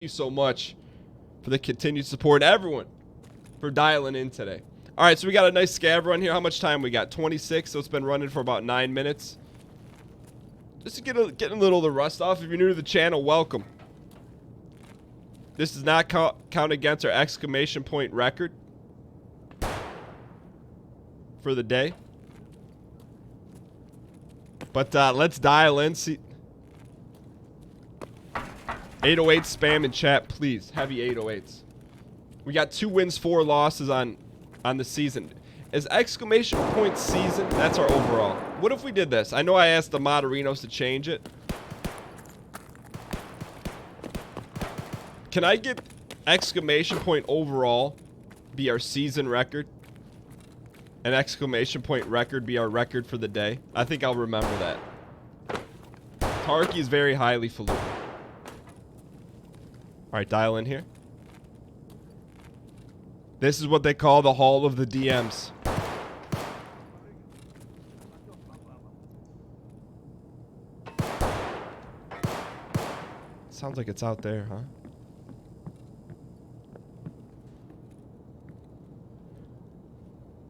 you so much for the continued support. Everyone for dialing in today. All right, so we got a nice scab run here. How much time we got? 26, so it's been running for about 9 minutes. Just to get a little of the rust off. If you're new to the channel, welcome. This does not count against our exclamation point record for the day. But let's dial in. See, 808 spam in chat, please. Heavy 808s. We got 2 wins, 4 losses on the season. Is exclamation point season? That's our overall. What if we did this? I know I asked the Moderinos to change it. Can I get exclamation point overall be our season record? And exclamation point record be our record for the day? I think I'll remember that. Tarky is very highly falutin. Alright, dial in here. This is what they call the Hall of the DMs. Sounds like it's out there, huh?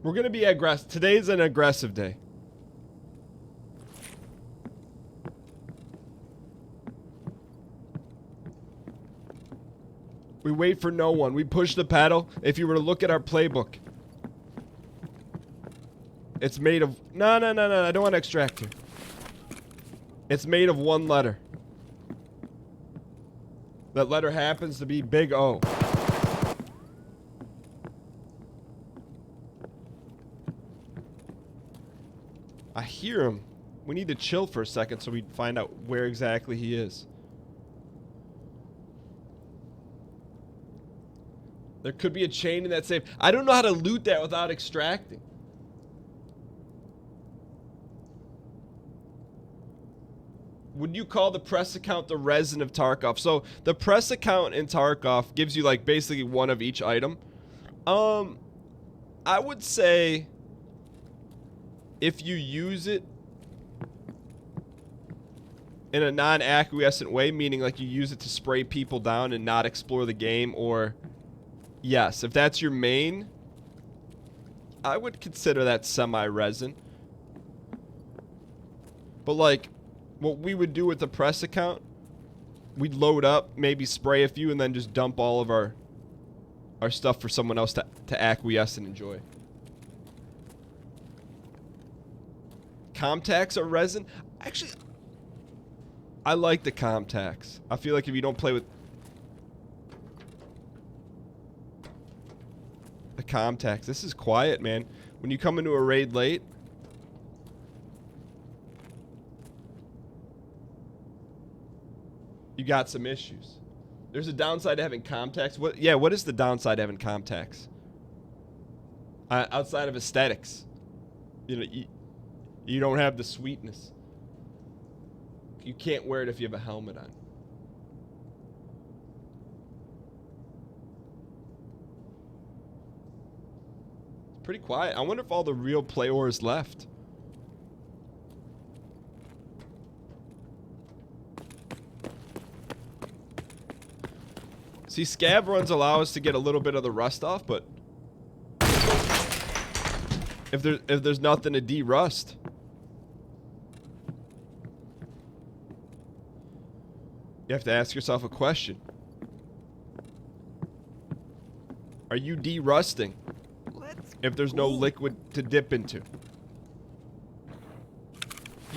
We're gonna be aggressive. Today's an aggressive day. We wait for no one. We push the pedal. If you were to look at our playbook, it's made of... No. I don't want to extract here. It's made of 1 letter. That letter happens to be big O. I hear him. We need to chill for a second so we find out where exactly he is. There could be a chain in that safe. I don't know how to loot that without extracting. Would you call the press account the resin of Tarkov? So the press account in Tarkov gives you like basically 1 of each item. I would say if you use it in a non-acquiescent way, meaning like you use it to spray people down and not explore the game, or yes, if that's your main, I would consider that semi-resin. But like, what we would do with the press account, we'd load up, maybe spray a few, and then just dump all of our stuff for someone else to acquiesce and enjoy. Comtacs are resin? Actually, I like the Comtacs. I feel like if you don't play with the Comtacs, this is quiet, man. When you come into a raid late, you got some issues. There's a downside to having Comtacs. What is the downside to having Comtacs? Outside of aesthetics. You know, you don't have the sweetness. You can't wear it if you have a helmet on. It's pretty quiet. I wonder if all the real players left. See, scab runs allow us to get a little bit of the rust off, but if there's nothing to de-rust, you have to ask yourself a question. Are you de-rusting if there's no liquid to dip into?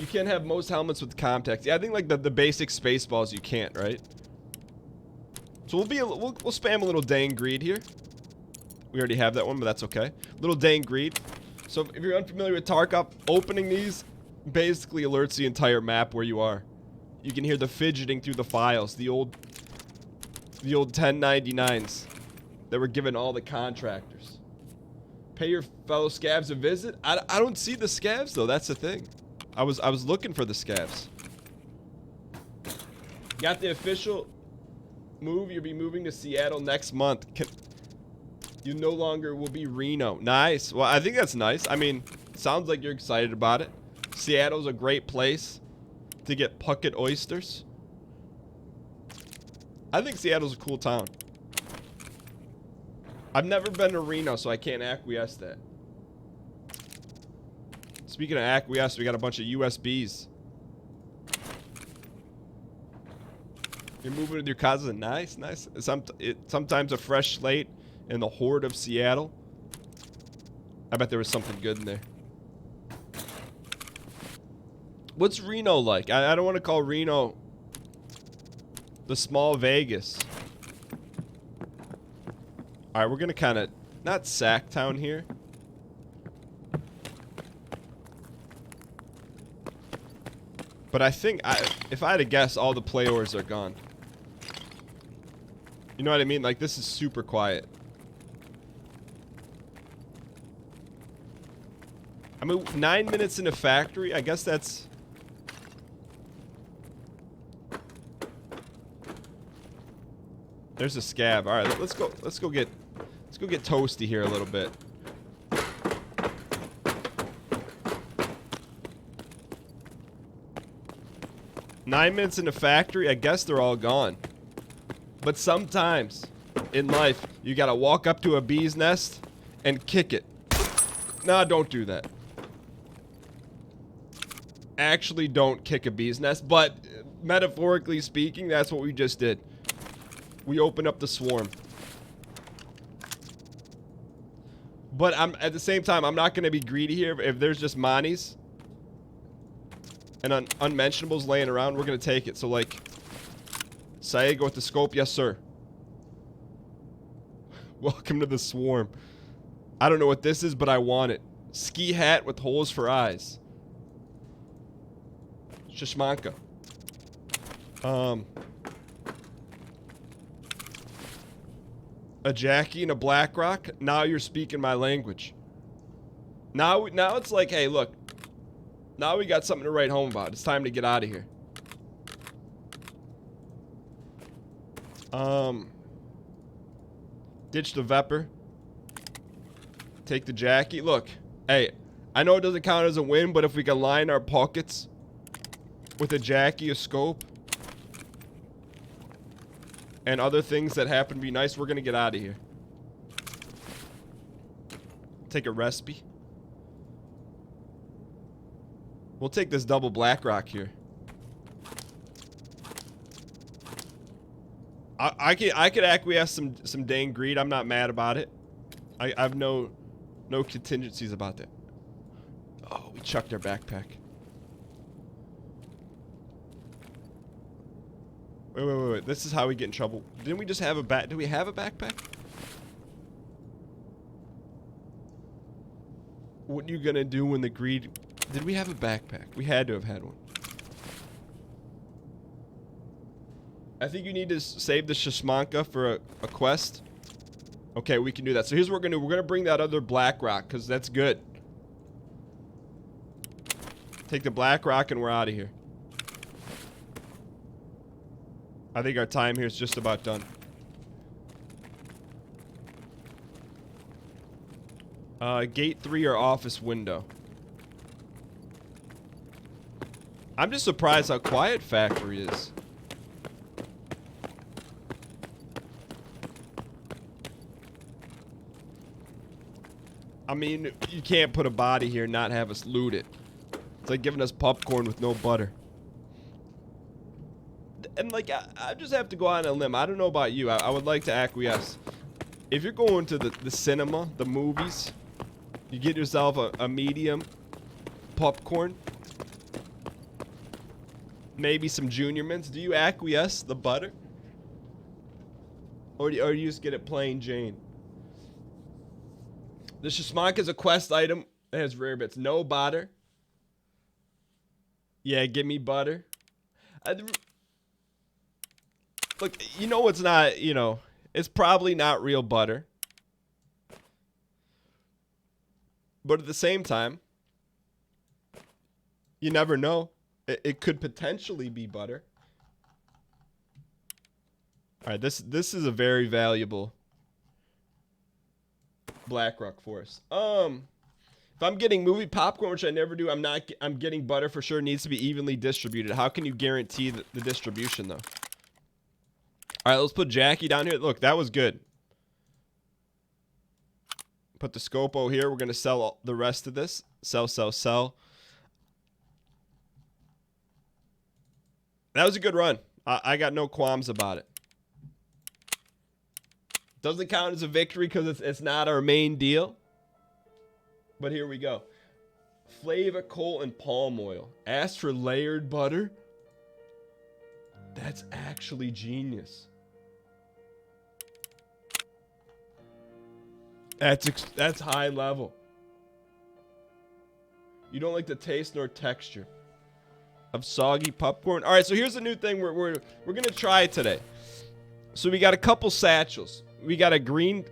You can't have most helmets with Comtacs. Yeah, I think like the basic Spaceballs you can't, right? So we'll spam a little dang greed here. We already have that one, but that's okay. Little dang greed. So if you're unfamiliar with Tarkov, opening these basically alerts the entire map where you are. You can hear the fidgeting through the files, the old 1099s that were given all the contractors. Pay your fellow scabs a visit. I don't see the scabs though. That's the thing. I was looking for the scabs. Got the official move. You'll be moving to Seattle next month. You no longer will be Reno. Nice. Well, I think that's nice. I mean, sounds like you're excited about it. Seattle's a great place to get pucket oysters. I think Seattle's a cool town. I've never been to Reno, so I can't acquiesce that. Speaking of acquiesce, we got a bunch of USBs. You're moving with your cousin. Nice, nice. Sometimes a fresh slate in the horde of Seattle. I bet there was something good in there. What's Reno like? I don't want to call Reno the small Vegas. Alright, we're going to kind of, not sack town here. But I think, if I had to guess, all the players are gone. You know what I mean? Like, this is super quiet. I mean, 9 minutes in a factory, I guess that's... There's a scab. Alright, let's go get toasty here a little bit. Nine minutes in a factory, I guess they're all gone. But sometimes in life, you gotta walk up to a bee's nest and kick it. Nah, don't do that. Actually, don't kick a bee's nest, but metaphorically speaking, that's what we just did. We opened up the swarm. But at the same time, I'm not gonna be greedy here. If there's just monies and unmentionables laying around, we're gonna take it. So like, Saego with the scope, yes sir. Welcome to the swarm. I don't know what this is, but I want it. Ski hat with holes for eyes. Shishmanka. A Jackie and a Blackrock. Now you're speaking my language. Now it's like, hey, look. Now we got something to write home about. It's time to get out of here. Ditch the Vepper. Take the Jackie. Look, hey, I know it doesn't count as a win, but if we can line our pockets with a Jackie, a scope, and other things that happen to be nice, we're gonna get out of here. Take a recipe. We'll take this double Blackrock here. I could acquiesce some dang greed. I'm not mad about it. I have no contingencies about that. Oh, we chucked our backpack. Wait. This is how we get in trouble. Didn't we just have a do we have a backpack? What are you gonna do when the greed... Did we have a backpack? We had to have had one. I think you need to save the Shishmanka for a quest. Okay, we can do that. So here's what we're gonna do. We're gonna bring that other Blackrock, because that's good. Take the Blackrock and we're out of here. I think our time here is just about done. Gate 3 or office window. I'm just surprised how quiet factory is. I mean, you can't put a body here and not have us loot it. It's like giving us popcorn with no butter. And like, I just have to go out on a limb. I don't know about you. I would like to acquiesce. If you're going to the cinema, the movies, you get yourself a medium popcorn. Maybe some Junior Mints. Do you acquiesce the butter? Or do you just get it plain Jane? The Shishmanka is a quest item. It has rare bits. No butter. Yeah, give me butter. Look, you know it's not, you know, it's probably not real butter. But at the same time, you never know. It could potentially be butter. All right, this is a very valuable Blackrock for us. If I'm getting movie popcorn, which I never do, I'm getting butter for sure. It needs to be evenly distributed. How can you guarantee the distribution though? All right, let's put Jackie down here. Look, that was good. Put the Scopo here. We're going to sell the rest of this. Sell, sell, sell. That was a good run. I got no qualms about it. Doesn't count as a victory because it's not our main deal. But here we go. Flava, coal, and palm oil. Asked for layered butter. That's actually genius. That's high level. You don't like the taste nor texture of soggy popcorn. All right, so here's a new thing we're gonna try today. So we got a couple satchels. We got a green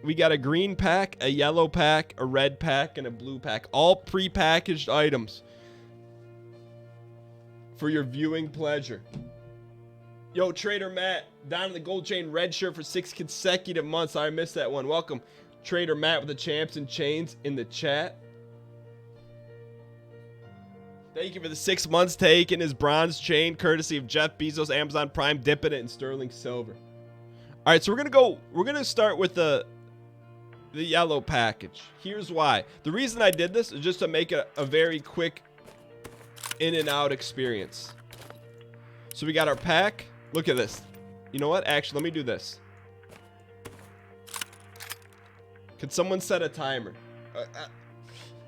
pack, a yellow pack, a red pack, and a blue pack. All pre-packaged items for your viewing pleasure. Yo, Trader Matt, down in the gold chain red shirt for 6 consecutive months. I missed that one. Welcome, Trader Matt with the champs and chains in the chat. Thank you for the 6 months taking his bronze chain, courtesy of Jeff Bezos, Amazon Prime, dipping it in sterling silver. All right, so we're gonna start with the yellow package. Here's why. The reason I did this is just to make it a very quick in and out experience. So we got our pack. Look at this. You know what? Actually, let me do this. Could someone set a timer?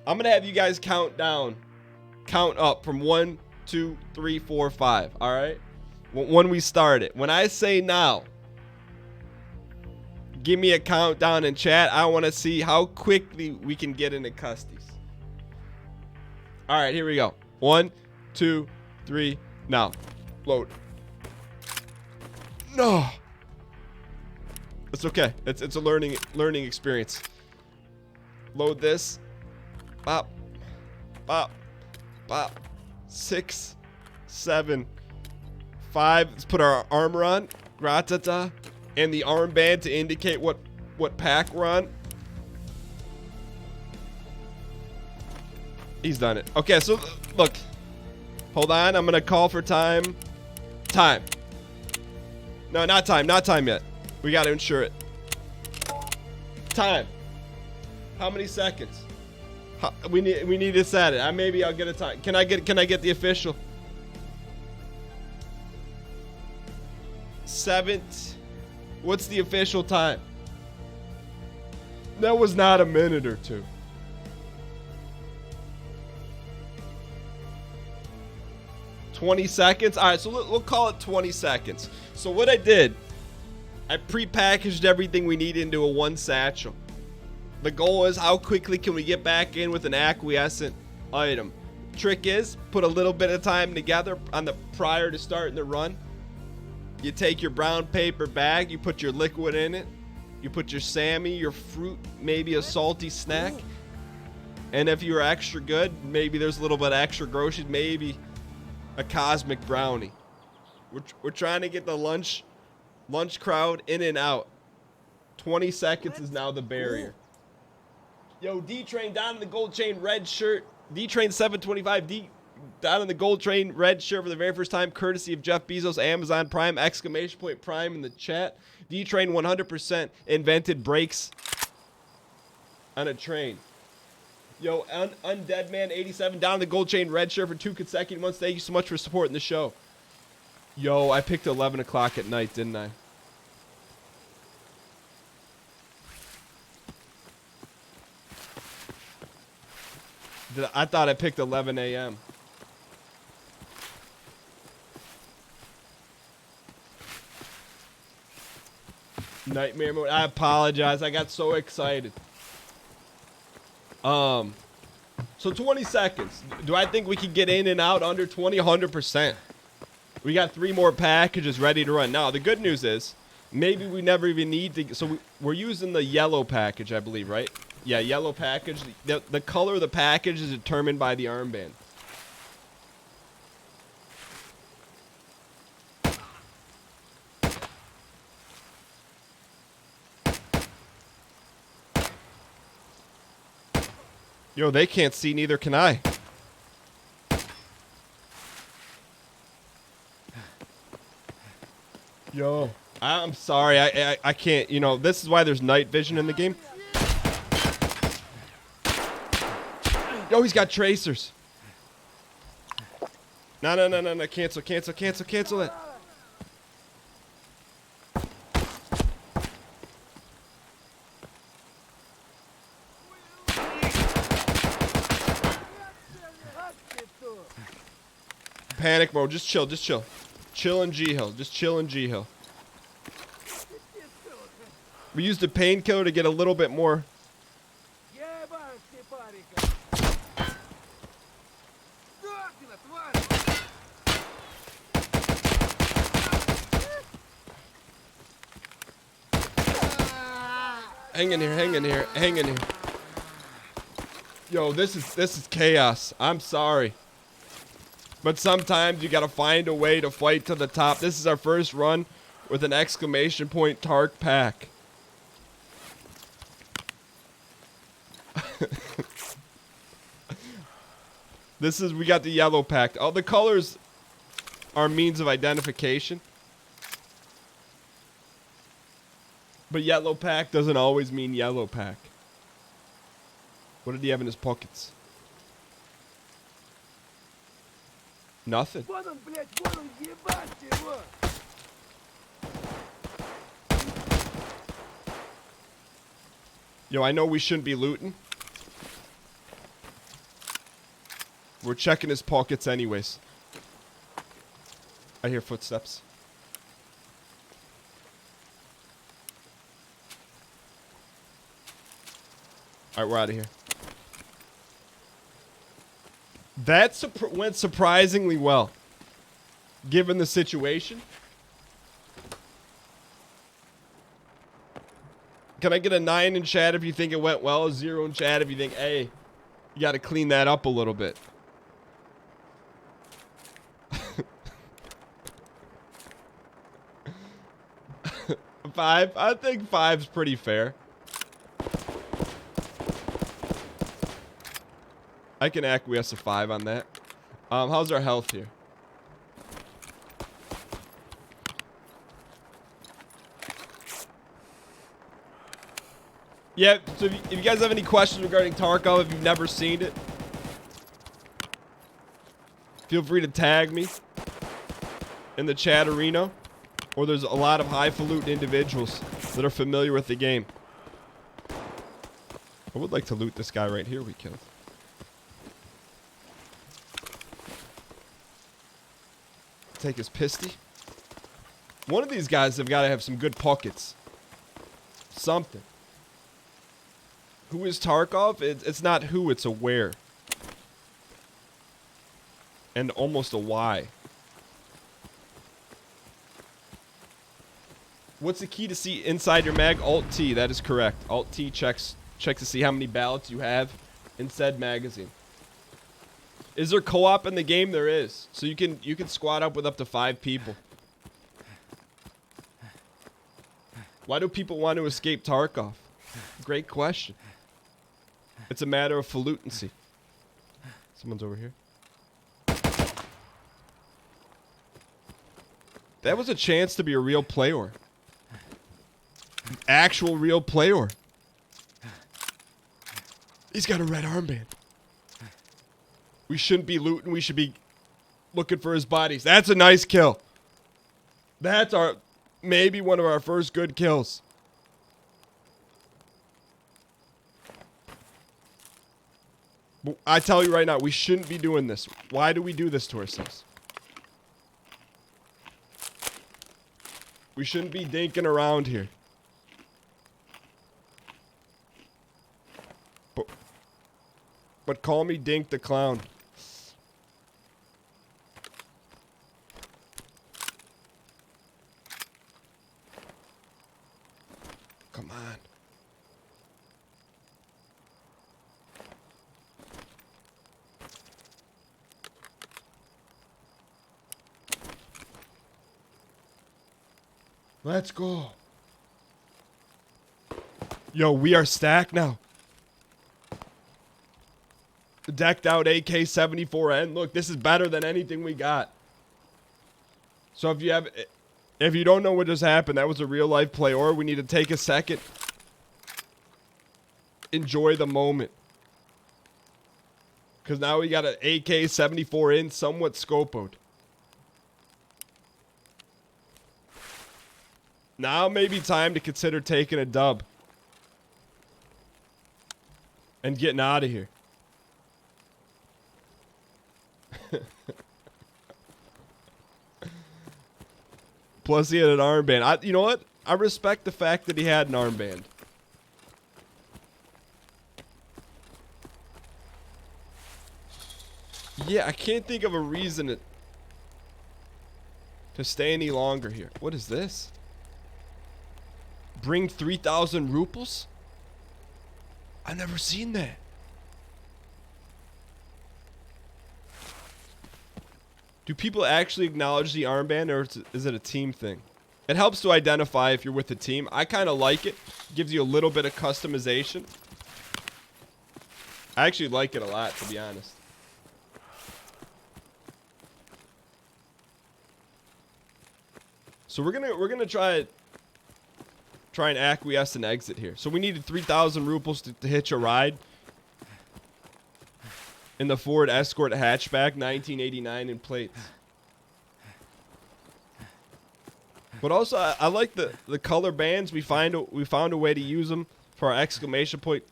I'm gonna have you guys count up from 1, 2, 3, 4, 5. All right. When we start it, when I say now, give me a countdown in chat. I want to see how quickly we can get into custies. All right, here we go. 1, 2, 3. Now, load. No, it's okay. It's a learning experience. Load this. Bop, bop, bop. 6, 7, 5. Let's put our armor on. Gratata. And the armband to indicate what pack we're on. He's done it. Okay, so look. Hold on. I'm going to call for time. Time. No, not time. Not time yet. We got to ensure it. Time. How many seconds? We need to set it. Maybe I'll get a time. Can I get the official? 7. What's the official time? That was not a minute or two. 20 seconds? All right, so we'll call it 20 seconds. So what I did, I pre-packaged everything we need into a one satchel. The goal is how quickly can we get back in with an acquiescent item. Trick is, put a little bit of time together on the prior to starting the run. You take your brown paper bag, you put your liquid in it, you put your Sammy, your fruit, maybe a salty snack, and if you're extra good, maybe there's a little bit of extra groceries, maybe a cosmic brownie. We're trying to get the lunch crowd in and out. 20 seconds is now the barrier. Yo, D-Train down in the gold chain red shirt. D-Train 725, down in the gold train red shirt for the very first time, courtesy of Jeff Bezos, Amazon Prime, exclamation point Prime in the chat. D-Train 100% invented brakes on a train. Yo, Undead Man 87 down in the gold chain red shirt for 2 consecutive months. Thank you so much for supporting the show. Yo, I picked 11 o'clock at night, didn't I? I thought I picked 11 a.m. Nightmare mode. I apologize. I got so excited. So 20 seconds. Do I think we can get in and out under 20? 100%. We got 3 more packages ready to run. Now, the good news is, maybe we never even need to. So we're using the yellow package, I believe, right? Yeah, yellow package. The color of the package is determined by the armband. Yo, they can't see, neither can I. Yo, I'm sorry. I can't. You know, this is why there's night vision in the game. Yo, he's got tracers. No. Cancel it. Panic mode. Just chill. Chill in G-Hill. Just chill in G-Hill. We used a painkiller to get a little bit more. Hang in here. Yo, this is chaos. I'm sorry. But sometimes you gotta find a way to fight to the top. This is our first run with an exclamation point Tark pack. We got the yellow pack. All the colors are means of identification. But yellow pack doesn't always mean yellow pack. What did he have in his pockets? Nothing. Yo, I know we shouldn't be looting. We're checking his pockets anyways. I hear footsteps. Alright, we're out of here. That went surprisingly well, given the situation. Can I get a 9 in chat if you think it went well? A 0 in chat if you think, hey, you got to clean that up a little bit. 5? I think 5's pretty fair. I can acquiesce a 5 on that. How's our health here? Yeah, so if you guys have any questions regarding Tarkov, if you've never seen it, feel free to tag me in the chat arena. Or there's a lot of highfalutin individuals that are familiar with the game. I would like to loot this guy right here we killed. Take his pisty. One of these guys have got to have some good pockets. Something. Who is Tarkov? It's not who, it's a where. And almost a why. What's the key to see inside your mag? Alt-T, that is correct. Alt-T checks to see how many ballots you have in said magazine. Is there co-op in the game? There is. So you can squad up with up to 5 people. Why do people want to escape Tarkov? Great question. It's a matter of falutency. Someone's over here. That was a chance to be a real player. Actual real player. He's got a red armband. We shouldn't be looting. We should be looking for his bodies. That's a nice kill. That's maybe one of our first good kills. But I tell you right now, we shouldn't be doing this. Why do we do this to ourselves? We shouldn't be dinking around here. But call me Dink the Clown. Come on. Let's go. Yo, we are stacked now. Decked out AK-74N. Look, this is better than anything we got. So if you have If you don't know what just happened, that was a real life player. We need to take a second. Enjoy the moment. Because now we got an AK-74 in, somewhat scopoed. Now maybe time to consider taking a dub. And getting out of here. Plus he had an armband. You know what? I respect the fact that he had an armband. Yeah, I can't think of a reason to stay any longer here. What is this? Bring 3,000 rubles? I've never seen that. Do people actually acknowledge the armband, or is it a team thing? It helps to identify if you're with a team. I kind of like it. Gives you a little bit of customization. I actually like it a lot, to be honest. So we're gonna try and acquiesce and exit here. So we needed 3,000 rubles to hitch a ride in the Ford Escort hatchback, 1989 in plates. But also, I like the color bands. We found a way to use them for our exclamation point.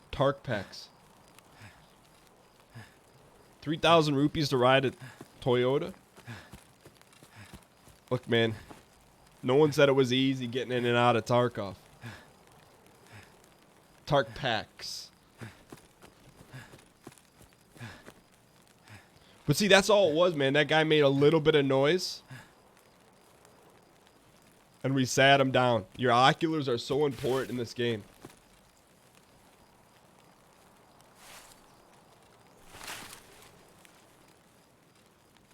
Tark packs. 3,000 rupees to ride a Toyota. Look, man. No one said it was easy getting in and out of Tarkov. Tark packs. But see, that's all it was, man. That guy made a little bit of noise. And we sat him down. Your oculars are so important in this game.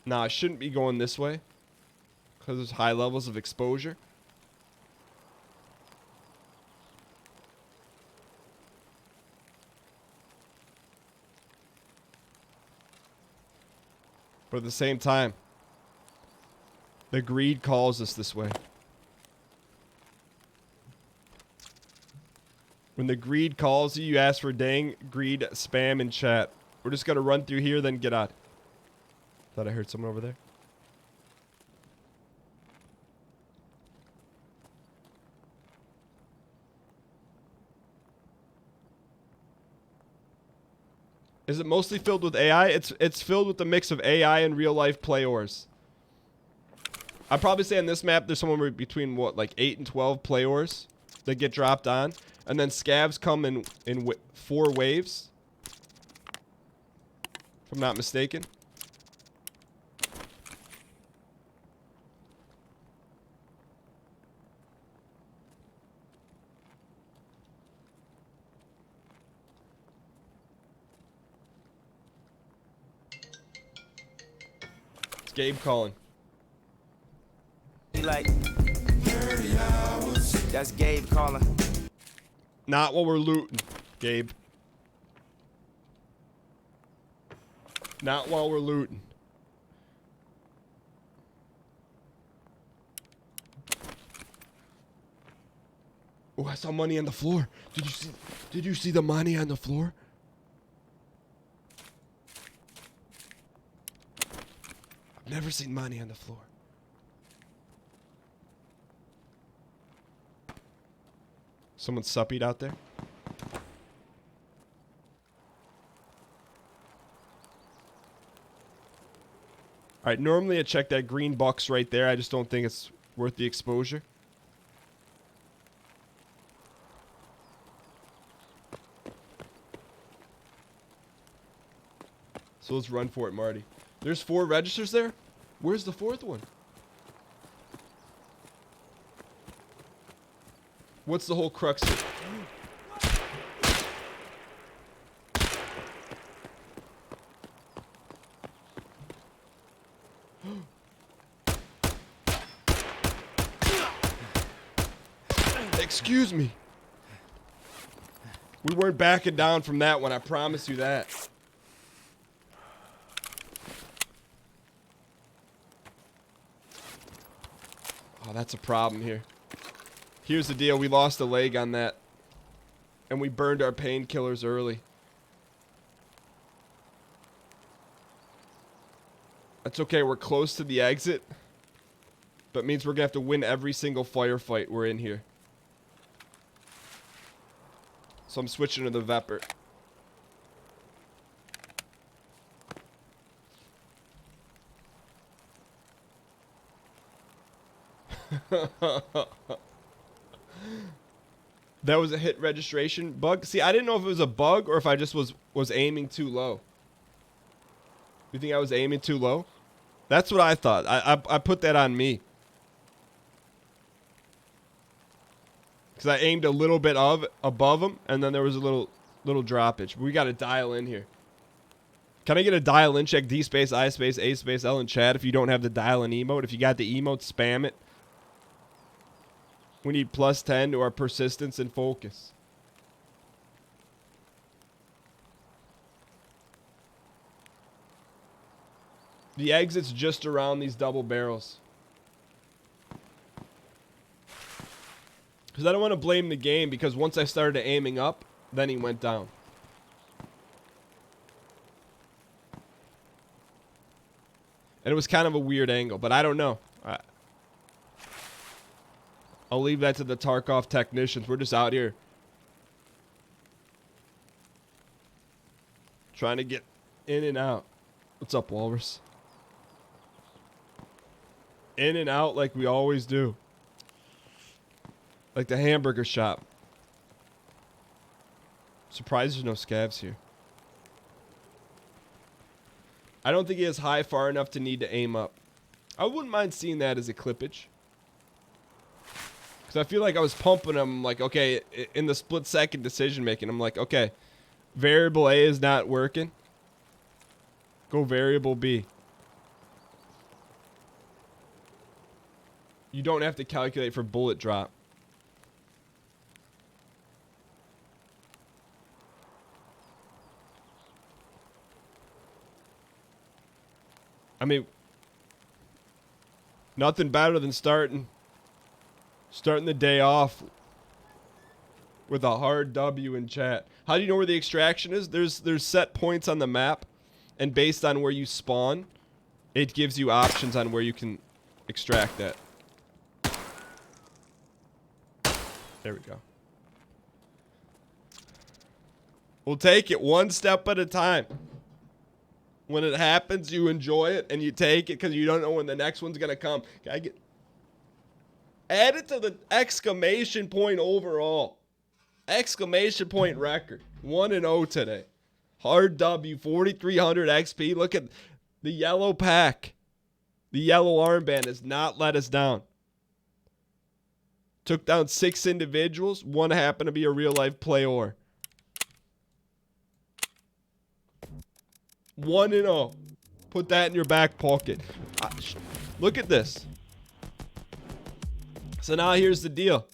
Nah, I shouldn't be going this way. Because there's high levels of exposure. But at the same time, the greed calls us this way. When the greed calls you, you ask for dang greed spam in chat. We're just going to run through here, then get out. Thought I heard someone over there. Is it mostly filled with AI? It's filled with a mix of AI and real life players. I'd probably say on this map there's somewhere between what, like 8 and 12 players that get dropped on, and then scavs come in 4 waves, if I'm not mistaken. Gabe calling. Like, that's Gabe calling. Not while we're looting, Gabe. Not while we're looting. Oh, I saw money on the floor. Did you see the money on the floor? Never seen money on the floor. Someone suppied out there. Alright, normally I check that green box right there. I just don't think it's worth the exposure. So let's run for it, Marty. There's 4 registers there? Where's the 4th one? What's the whole crux of it? Excuse me. We weren't backing down from that one, I promise you that. that's a problem here. Here's the deal. We lost a leg on that. And we burned our painkillers early. That's okay. We're close to the exit. But it means we're going to have to win every single firefight we're in here. So I'm switching to the Vepper. That was a hit registration bug. See, I didn't know if it was a bug or if I just was aiming too low. You think I was aiming too low? That's what I thought. I put that on me. Because I aimed a little bit above him, and then there was a little droppage. We got to dial in here. Can I get a dial in check? D space, I space, A space, L in chat if you don't have the dial in emote. If you got the emote, spam it. We need +10 to our persistence and focus. The exit's just around these double barrels. Because I don't want to blame the game, because once I started aiming up, then he went down. And it was kind of a weird angle, but I don't know. I'll leave that to the Tarkov technicians. We're just out here trying to get in and out. What's up, Walrus? In and out like we always do. Like the hamburger shop. Surprised there's no scavs here. I don't think he is high far enough to need to aim up. I wouldn't mind seeing that as a clippage. Because I feel like I was pumping him like, okay, in the split second decision making, I'm like, okay, variable A is not working. Go variable B. You don't have to calculate for bullet drop. I mean, nothing better than starting the day off with a hard W in chat. How do you know where the extraction is? There's set points on the map, and based on where you spawn, it gives you options on where you can extract that. There we go. We'll take it one step at a time. When it happens, you enjoy it and you take it because you don't know when the next one's gonna come. Add it to the exclamation point overall. Exclamation point record. 1-0 today. Hard W, 4,300 XP. Look at the yellow pack. The yellow armband has not let us down. Took down 6 individuals. One happened to be a real life player. 1-0. Put that in your back pocket. Look at this. So now here's the deal.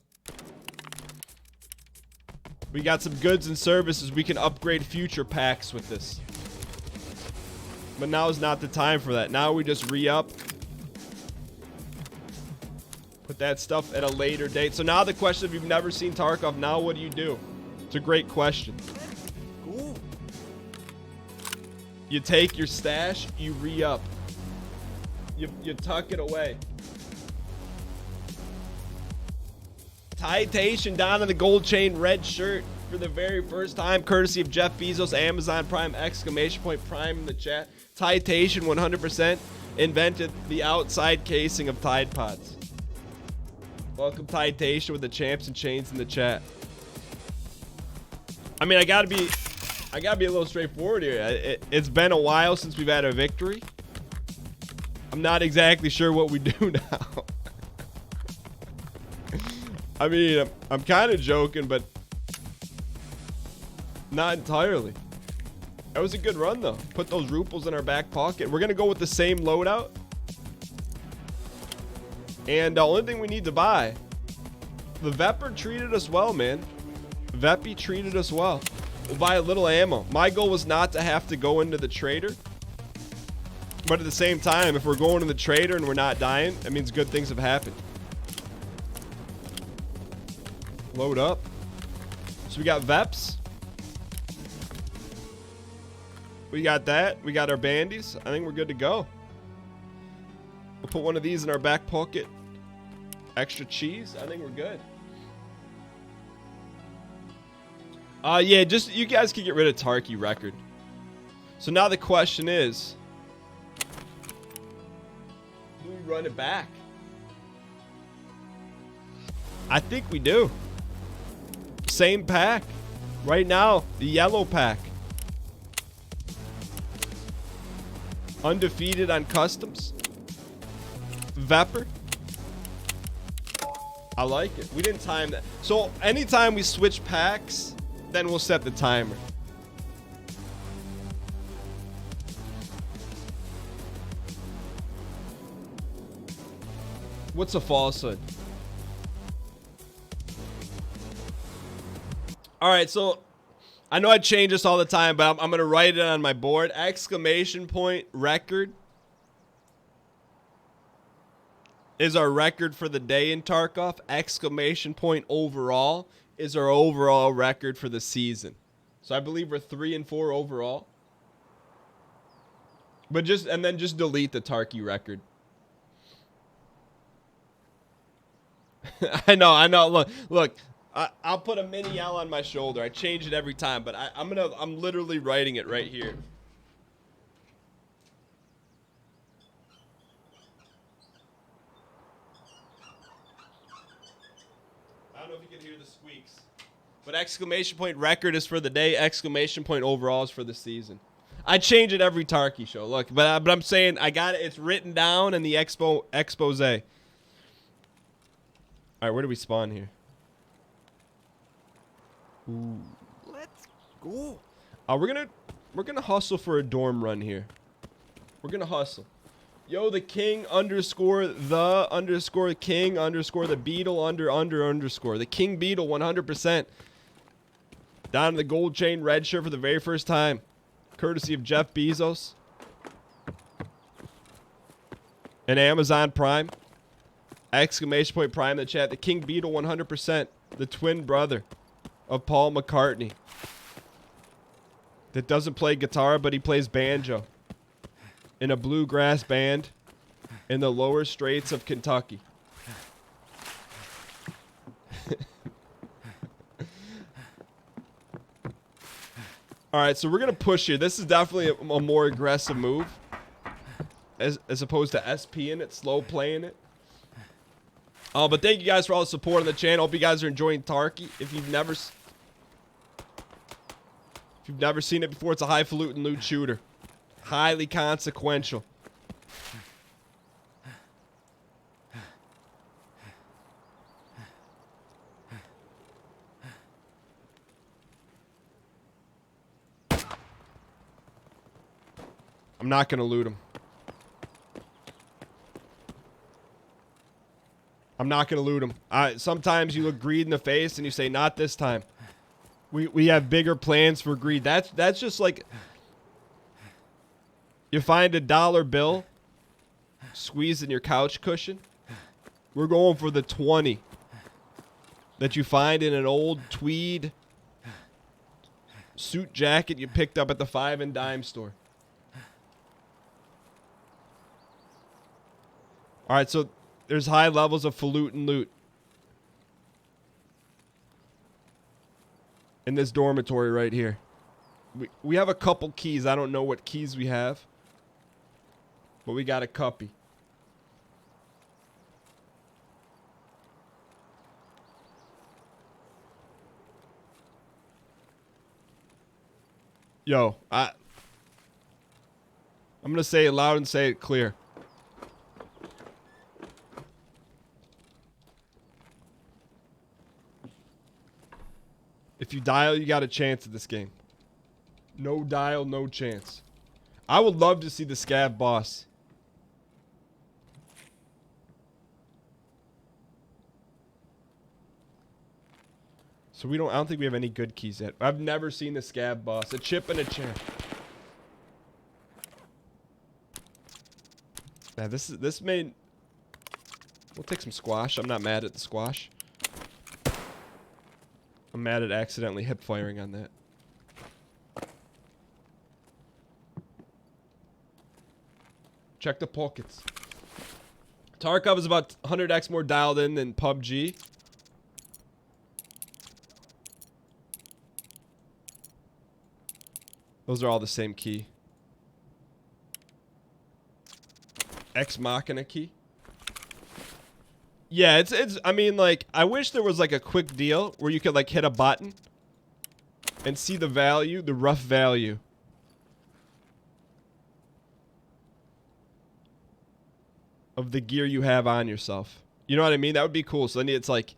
We got some goods and services. We can upgrade future packs with this. But now is not the time for that. Now we just re-up. Put that stuff at a later date. So now the question, if you've never seen Tarkov, now what do? It's a great question. Cool. You take your stash, you re-up. You tuck it away. Titation down in the gold chain red shirt for the very first time, courtesy of Jeff Bezos, Amazon Prime, exclamation point Prime in the chat. Titation 100% invented the outside casing of Tide Pods. Welcome Titation with the champs and chains in the chat. I mean, I gotta be a little straightforward here. It's been a while since we've had a victory. I'm not exactly sure what we do now. I mean, I'm kind of joking, but not entirely. That was a good run, though. Put those ruples in our back pocket. We're going to go with the same loadout. And the only thing we need to buy, the Vepper treated us well, man. Veppy treated us well. We'll buy a little ammo. My goal was not to have to go into the trader. But at the same time, if we're going to the trader and we're not dying, that means good things have happened. Load up. So we got Veps. We got that. We got our bandies. I think we're good to go. We'll put one of these in our back pocket. Extra cheese. I think we're good. Yeah, just you guys can get rid of Tarky record. So now the question is, do we run it back? I think we do. Same pack. Right now, the yellow pack. Undefeated on customs. Vepper. I like it. We didn't time that. So anytime we switch packs, then we'll set the timer. What's a falsehood? All right, so I know I change this all the time, but I'm going to write it on my board. Exclamation point record is our record for the day in Tarkov. Exclamation point overall is our overall record for the season. So I believe we're 3 and 4 overall. But then just delete the Tarky record. I know. Look. I'll put a mini L on my shoulder. I change it every time, but I'm literally writing it right here. I don't know if you can hear the squeaks. But exclamation point record is for the day. Exclamation point overall is for the season. I change it every Tarky show. Look, but I'm saying I got it. It's written down in the expose. All right, where do we spawn here? Ooh. Let's go. We're gonna hustle for a dorm run here. We're gonna hustle. Yo, the king underscore the underscore king underscore the beetle underscore the king beetle 100%. Down to the gold chain red shirt for the very first time, courtesy of Jeff Bezos and Amazon Prime. Exclamation point Prime in the chat. The king beetle 100%. The twin brother of Paul McCartney that doesn't play guitar, but he plays banjo in a bluegrass band in the lower straits of Kentucky. All right, so we're going to push here. This is definitely a more aggressive move as opposed to SP in it, slow playing it. But thank you guys for all the support on the channel. Hope you guys are enjoying Tarky. If you've never seen it before, it's a highfalutin loot shooter. Highly consequential. I'm not going to loot him. I'm not going to loot him. Sometimes you look greed in the face and you say, not this time. We have bigger plans for greed. That's just like you find a dollar bill squeezed in your couch cushion. We're going for the 20 that you find in an old tweed suit jacket you picked up at the 5 and dime store. All right, so there's high levels of falutin loot in this dormitory right here. We have a couple keys. I don't know what keys we have, but we got a cuppy. Yo, I'm gonna say it loud and say it clear. If you dial, you got a chance at this game. No dial, no chance. I would love to see the scab boss. So I don't think we have any good keys yet. I've never seen the scab boss. A chip and a chair. Now this may. We'll take some squash. I'm not mad at the squash. I'm mad at accidentally hip firing on that. Check the pockets. Tarkov is about 100x more dialed in than PUBG. Those are all the same key. Ex Machina key. Yeah, it's I mean, like, I wish there was like a quick deal where you could like hit a button and see the value, the rough value of the gear you have on yourself. You know what I mean? That would be cool. So then it's like,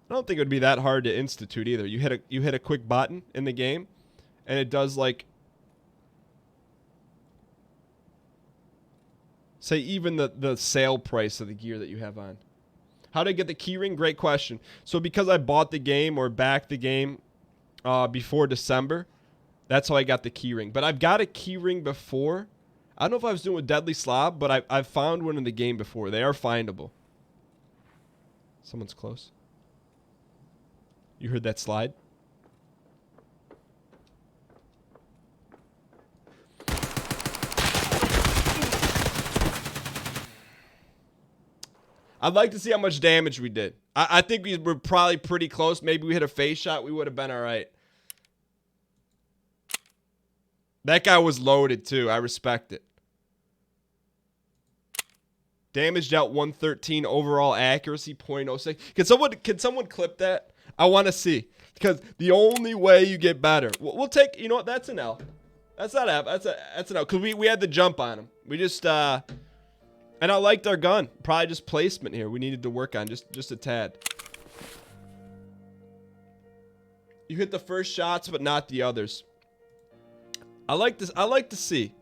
I don't think it would be that hard to institute either. You hit a quick button in the game and it does like, say even the sale price of the gear that you have on. How did I get the keyring? Great question. So because I bought the game or backed the game before December, that's how I got the keyring. But I've got a keyring before. I don't know if I was doing with Deadly Slob, but I've found one in the game before. They are findable. Someone's close. You heard that slide? I'd like to see how much damage we did. I think we were probably pretty close. Maybe we hit a face shot. We would have been all right. That guy was loaded too. I respect it. Damage dealt 113. Overall accuracy 0.06. Can someone clip that? I want to see. Because the only way you get better. We'll take, you know what? That's an L. That's not F. That's an L. Because we had the jump on him. We just, and I liked our gun. Probably just placement here. We needed to work on just a tad. You hit the first shots, but not the others. I like this. I like to see.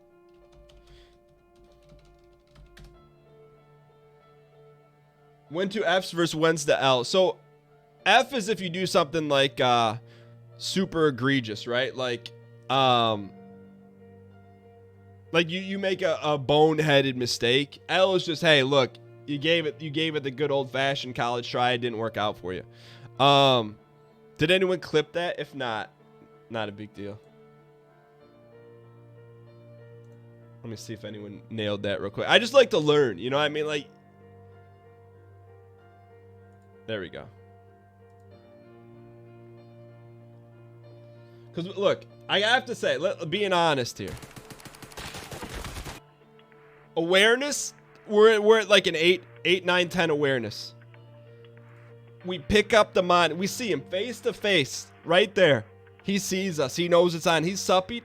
When to F's versus when's the L. So F is if you do something like super egregious, right? Like you make a boneheaded mistake. L is just, hey, look, you gave it the good old fashioned college try. It didn't work out for you. Did anyone clip that? If not a big deal. Let me see if anyone nailed that real quick. I just like to learn, you know what I mean? Like, there we go. Because look, I have to say, being honest here. Awareness, we're at like an 8, 9, 10 awareness. We pick up the mind. We see him face to face right there. He sees us. He knows it's on. He's suppied.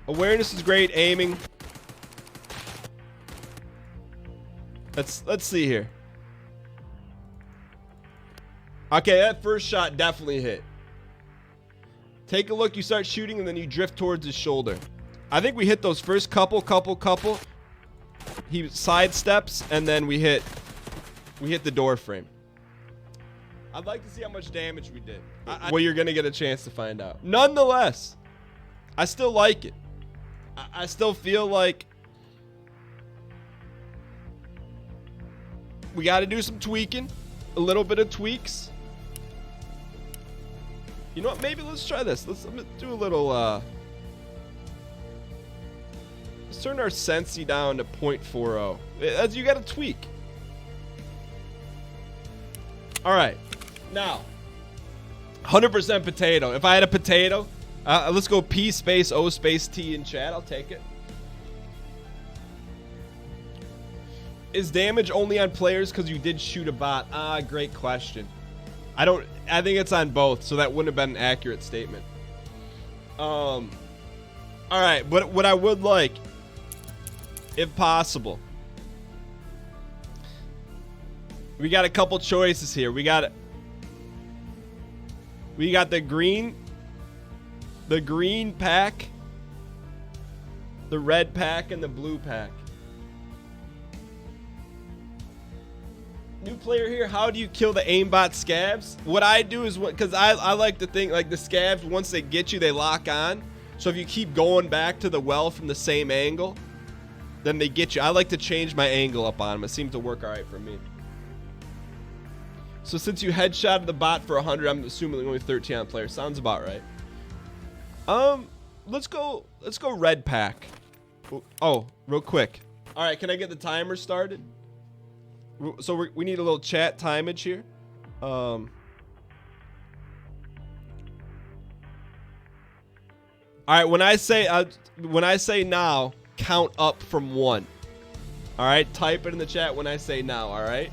Awareness is great. Aiming. Let's see here. Okay, that first shot definitely hit. Take a look. You start shooting and then you drift towards his shoulder. I think we hit those first couple. He sidesteps and then we hit the door frame. I'd like to see how much damage we did. Well, you're gonna get a chance to find out. Nonetheless, I still like it. I still feel like we got to do some tweaking, a little bit of tweaks. You know what? Maybe let's try this. Let's do a little. Let's turn our Sensi down to 0.40. As you got to tweak. All right, now 100% potato. If I had a potato. Let's go P space O space T in chat. I'll take it. Is damage only on players because you did shoot a bot? Great question. I think it's on both, so that wouldn't have been an accurate statement. All right, but what I would like, if possible, we got a couple choices here. We got the green pack, the red pack, and the blue pack. New player here. How do you kill the aimbot scabs? What I do is because I like to think like the scabs, once they get you, they lock on. So if you keep going back to the well from the same angle, then they get you. I like to change my angle up on them. It seems to work all right for me. So since you headshotted the bot for 100, I'm assuming only 13 on player. Sounds about right. Let's go red pack. Oh, real quick. All right, can I get the timer started? So we need a little chat timeage here. All right, when I say now, count up from 1. All right, type it in the chat when I say now. All right.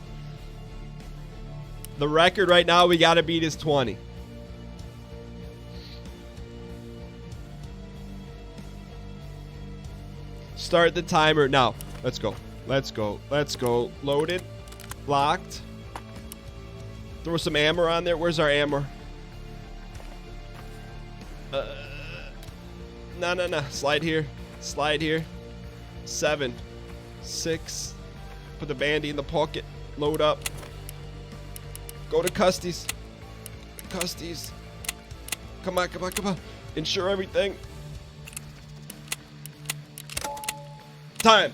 The record right now we gotta beat is 20. Start the timer now. Let's go. Let's go. Let's go. Loaded. Locked. Throw some ammo on there. Where's our ammo? No. Slide here. Slide here. 7. 6. Put the bandy in the pocket. Load up. Go to Custy's. Custy's. Come on. Insure everything. Time.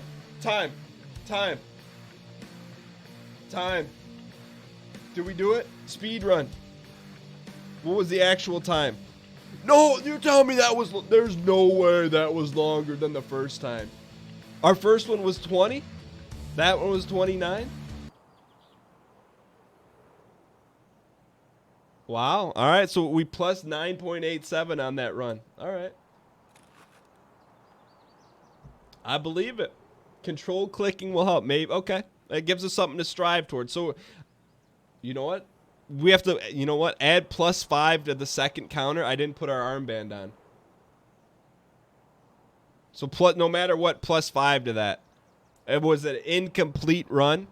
Did we do it? Speedrun. What was the actual time? No, you're telling me that was... There's no way that was longer than the first time. Our first one was 20? That one was 29? Wow. All right, so we plus 9.87 on that run. All right. I believe it. Control clicking will help. Maybe. Okay. That gives us something to strive towards. So, you know what? We have to, you know what? Add +5 to the second counter. I didn't put our armband on. So, no matter what, +5 to that. It was an incomplete run.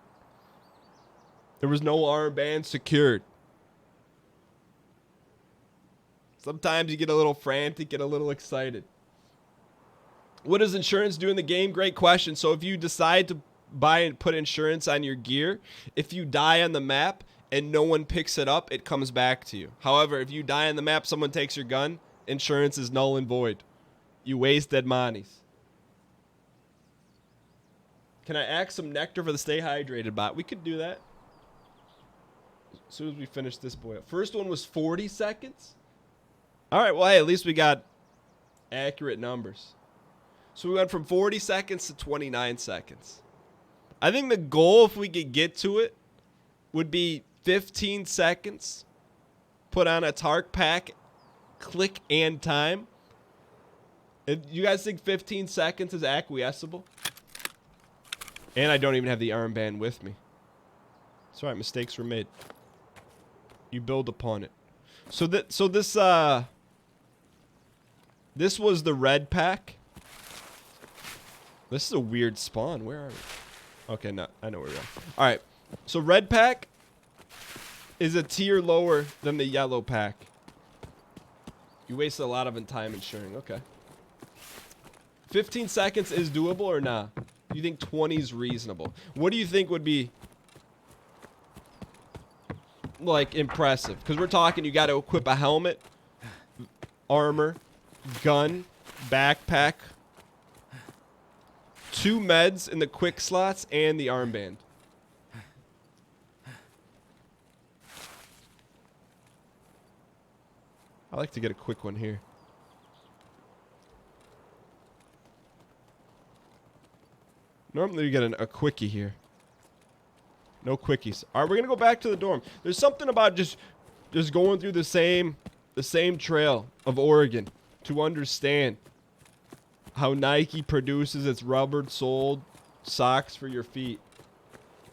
There was no armband secured. Sometimes you get a little frantic, get a little excited. What does insurance do in the game? Great question. So if you decide to buy and put insurance on your gear, if you die on the map and no one picks it up, it comes back to you. However, if you die on the map, someone takes your gun, insurance is null and void. You wasted monies. Can I ask some nectar for the stay hydrated bot? We could do that. As soon as we finish this boy up. First one was 40 seconds. All right, well, hey, at least we got accurate numbers. So we went from 40 seconds to 29 seconds. I think the goal, if we could get to it, would be 15 seconds. Put on a Tark pack, click and time. If you guys think 15 seconds is acquiesceable? And I don't even have the armband with me. It's all right, mistakes were made. You build upon it. So this was the red pack. This is a weird spawn. Where are we? Okay, no, I know where we are. All right, so red pack is a tier lower than the yellow pack. You wasted a lot of time insuring. Okay. 15 seconds is doable or not? You think 20 is reasonable? What do you think would be like impressive? Because we're talking, you got to equip a helmet, armor, gun, backpack, 2 meds in the quick slots, and the armband. I like to get a quick one here. Normally you get a quickie here. No quickies. All right, we're gonna go back to the dorm. There's something about just going through the same trail of Oregon to understand how Nike produces its rubber-soled socks for your feet.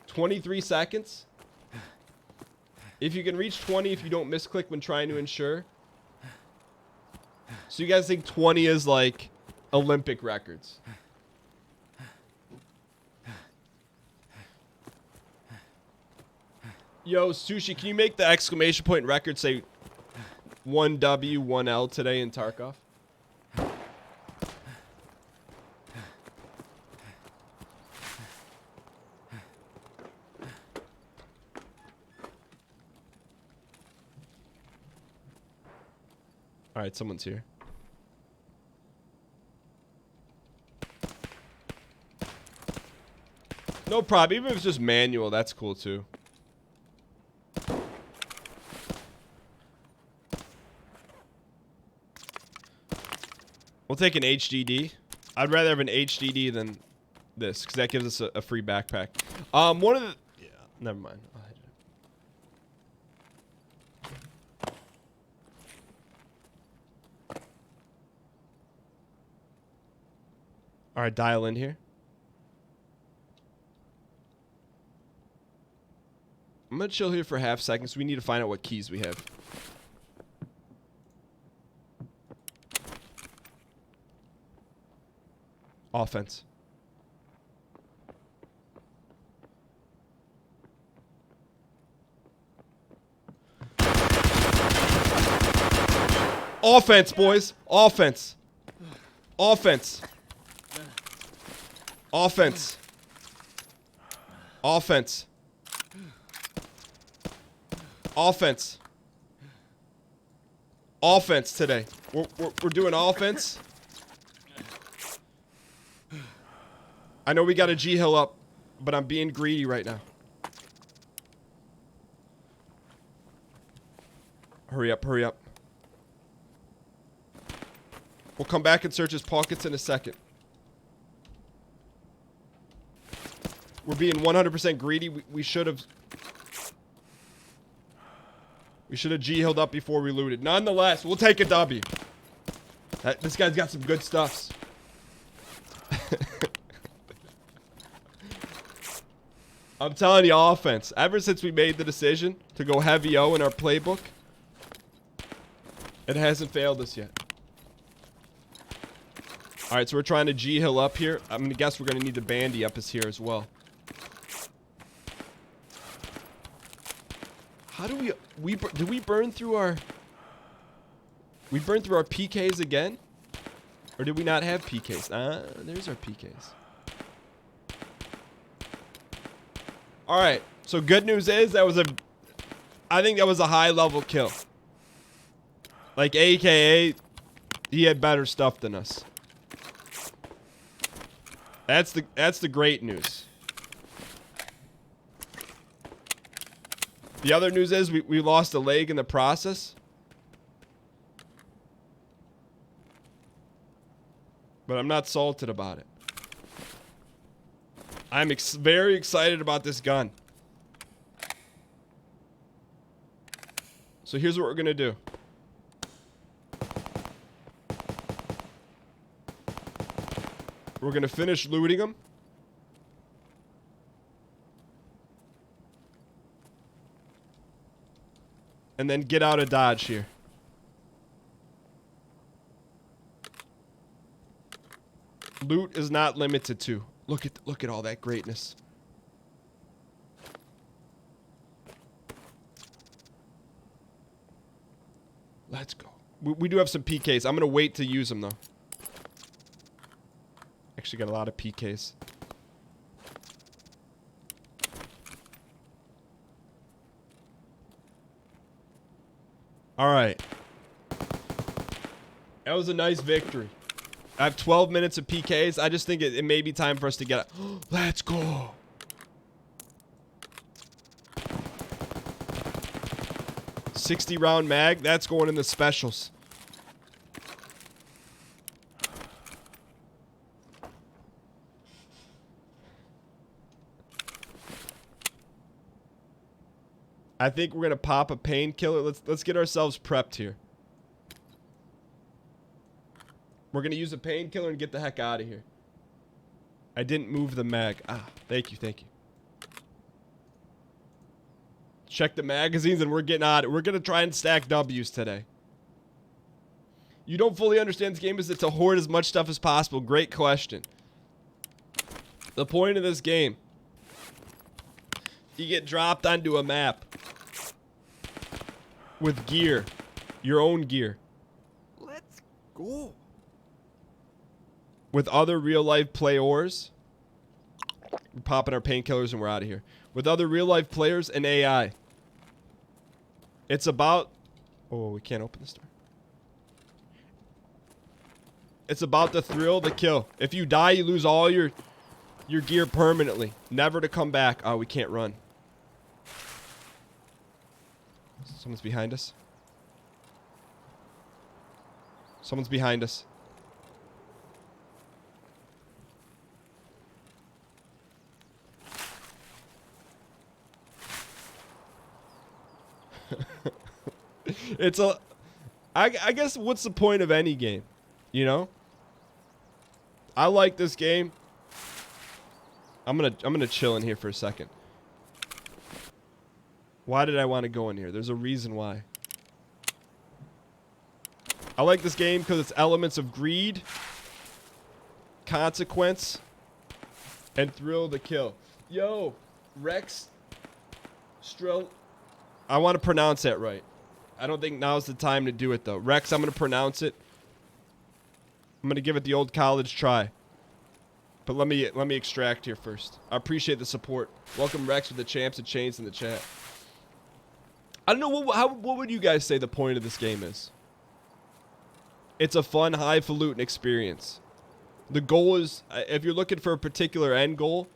23 seconds. If you can reach 20, if you don't misclick when trying to insure. So you guys think 20 is like Olympic records? Yo, Sushi, can you make the exclamation point record say 1W, 1L today in Tarkov? Alright, someone's here. No problem. Even if it's just manual, that's cool too. We'll take an HDD. I'd rather have an HDD than this, because that gives us a free backpack. One of the... Yeah, never mind. Alright, dial in here. I'm gonna chill here for half seconds. We need to find out what keys we have. Offense. Offense, boys. Offense. Offense. Offense. Offense. Offense. Offense today. We're doing offense. I know we got a G hill up, but I'm being greedy right now. Hurry up, hurry up. We'll come back and search his pockets in a second. We're being 100% greedy. We should have... We should have G-hilled up before we looted. Nonetheless, we'll take a W. This guy's got some good stuffs. I'm telling you, offense. Ever since we made the decision to go heavy O in our playbook, it hasn't failed us yet. Alright, so we're trying to G-hill up here. I'm going to guess we're going to need the bandy up us here as well. How do we did we burn through our... We burned through our PKs again? Or did we not have PKs? There's our PKs. Alright, so good news is that was I think that was a high level kill. Like AKA, he had better stuff than us. That's the great news. The other news is we lost a leg in the process. But I'm not salted about it. I'm very excited about this gun. So here's what we're going to do. We're going to finish looting them. And then get out of Dodge here. Loot is not limited to. Look at all that greatness. Let's go. We do have some PKs. I'm going to wait to use them, though. Actually got a lot of PKs. Alright. That was a nice victory. I have 12 minutes of PKs. I just think it may be time for us to get it. Let's go. $60-round mag. That's going in the specials. I think we're gonna pop a painkiller. Let's get ourselves prepped here. We're gonna use a painkiller and get the heck out of here. I didn't move the mag. Thank you, thank you. Check the magazines and we're getting out. We're gonna try and stack W's today. You don't fully understand this game is to hoard as much stuff as possible. Great question. The point of this game, you get dropped onto a map with gear, your own gear. Let's go. With other real-life players. We're popping our painkillers and we're out of here. With other real-life players and AI. It's about... Oh, we can't open this door. It's about the thrill, the kill. If you die, you lose all your your gear permanently, never to come back. Oh, we can't run. Someone's behind us. Someone's behind us. It's a... I guess what's the point of any game? You know? I like this game. I'm gonna chill in here for a second. Why did I want to go in here? There's a reason why. I like this game because it's elements of greed, consequence, and thrill to kill. Yo, Rex Strill. I want to pronounce that right. I don't think now's the time to do it though. Rex, I'm gonna pronounce it. I'm gonna give it the old college try. But let me extract here first. I appreciate the support. Welcome Rex with the champs and chains in the chat. I don't know what would you guys say the point of this game is? It's a fun highfalutin experience. The goal is, if you're looking for a particular end goal,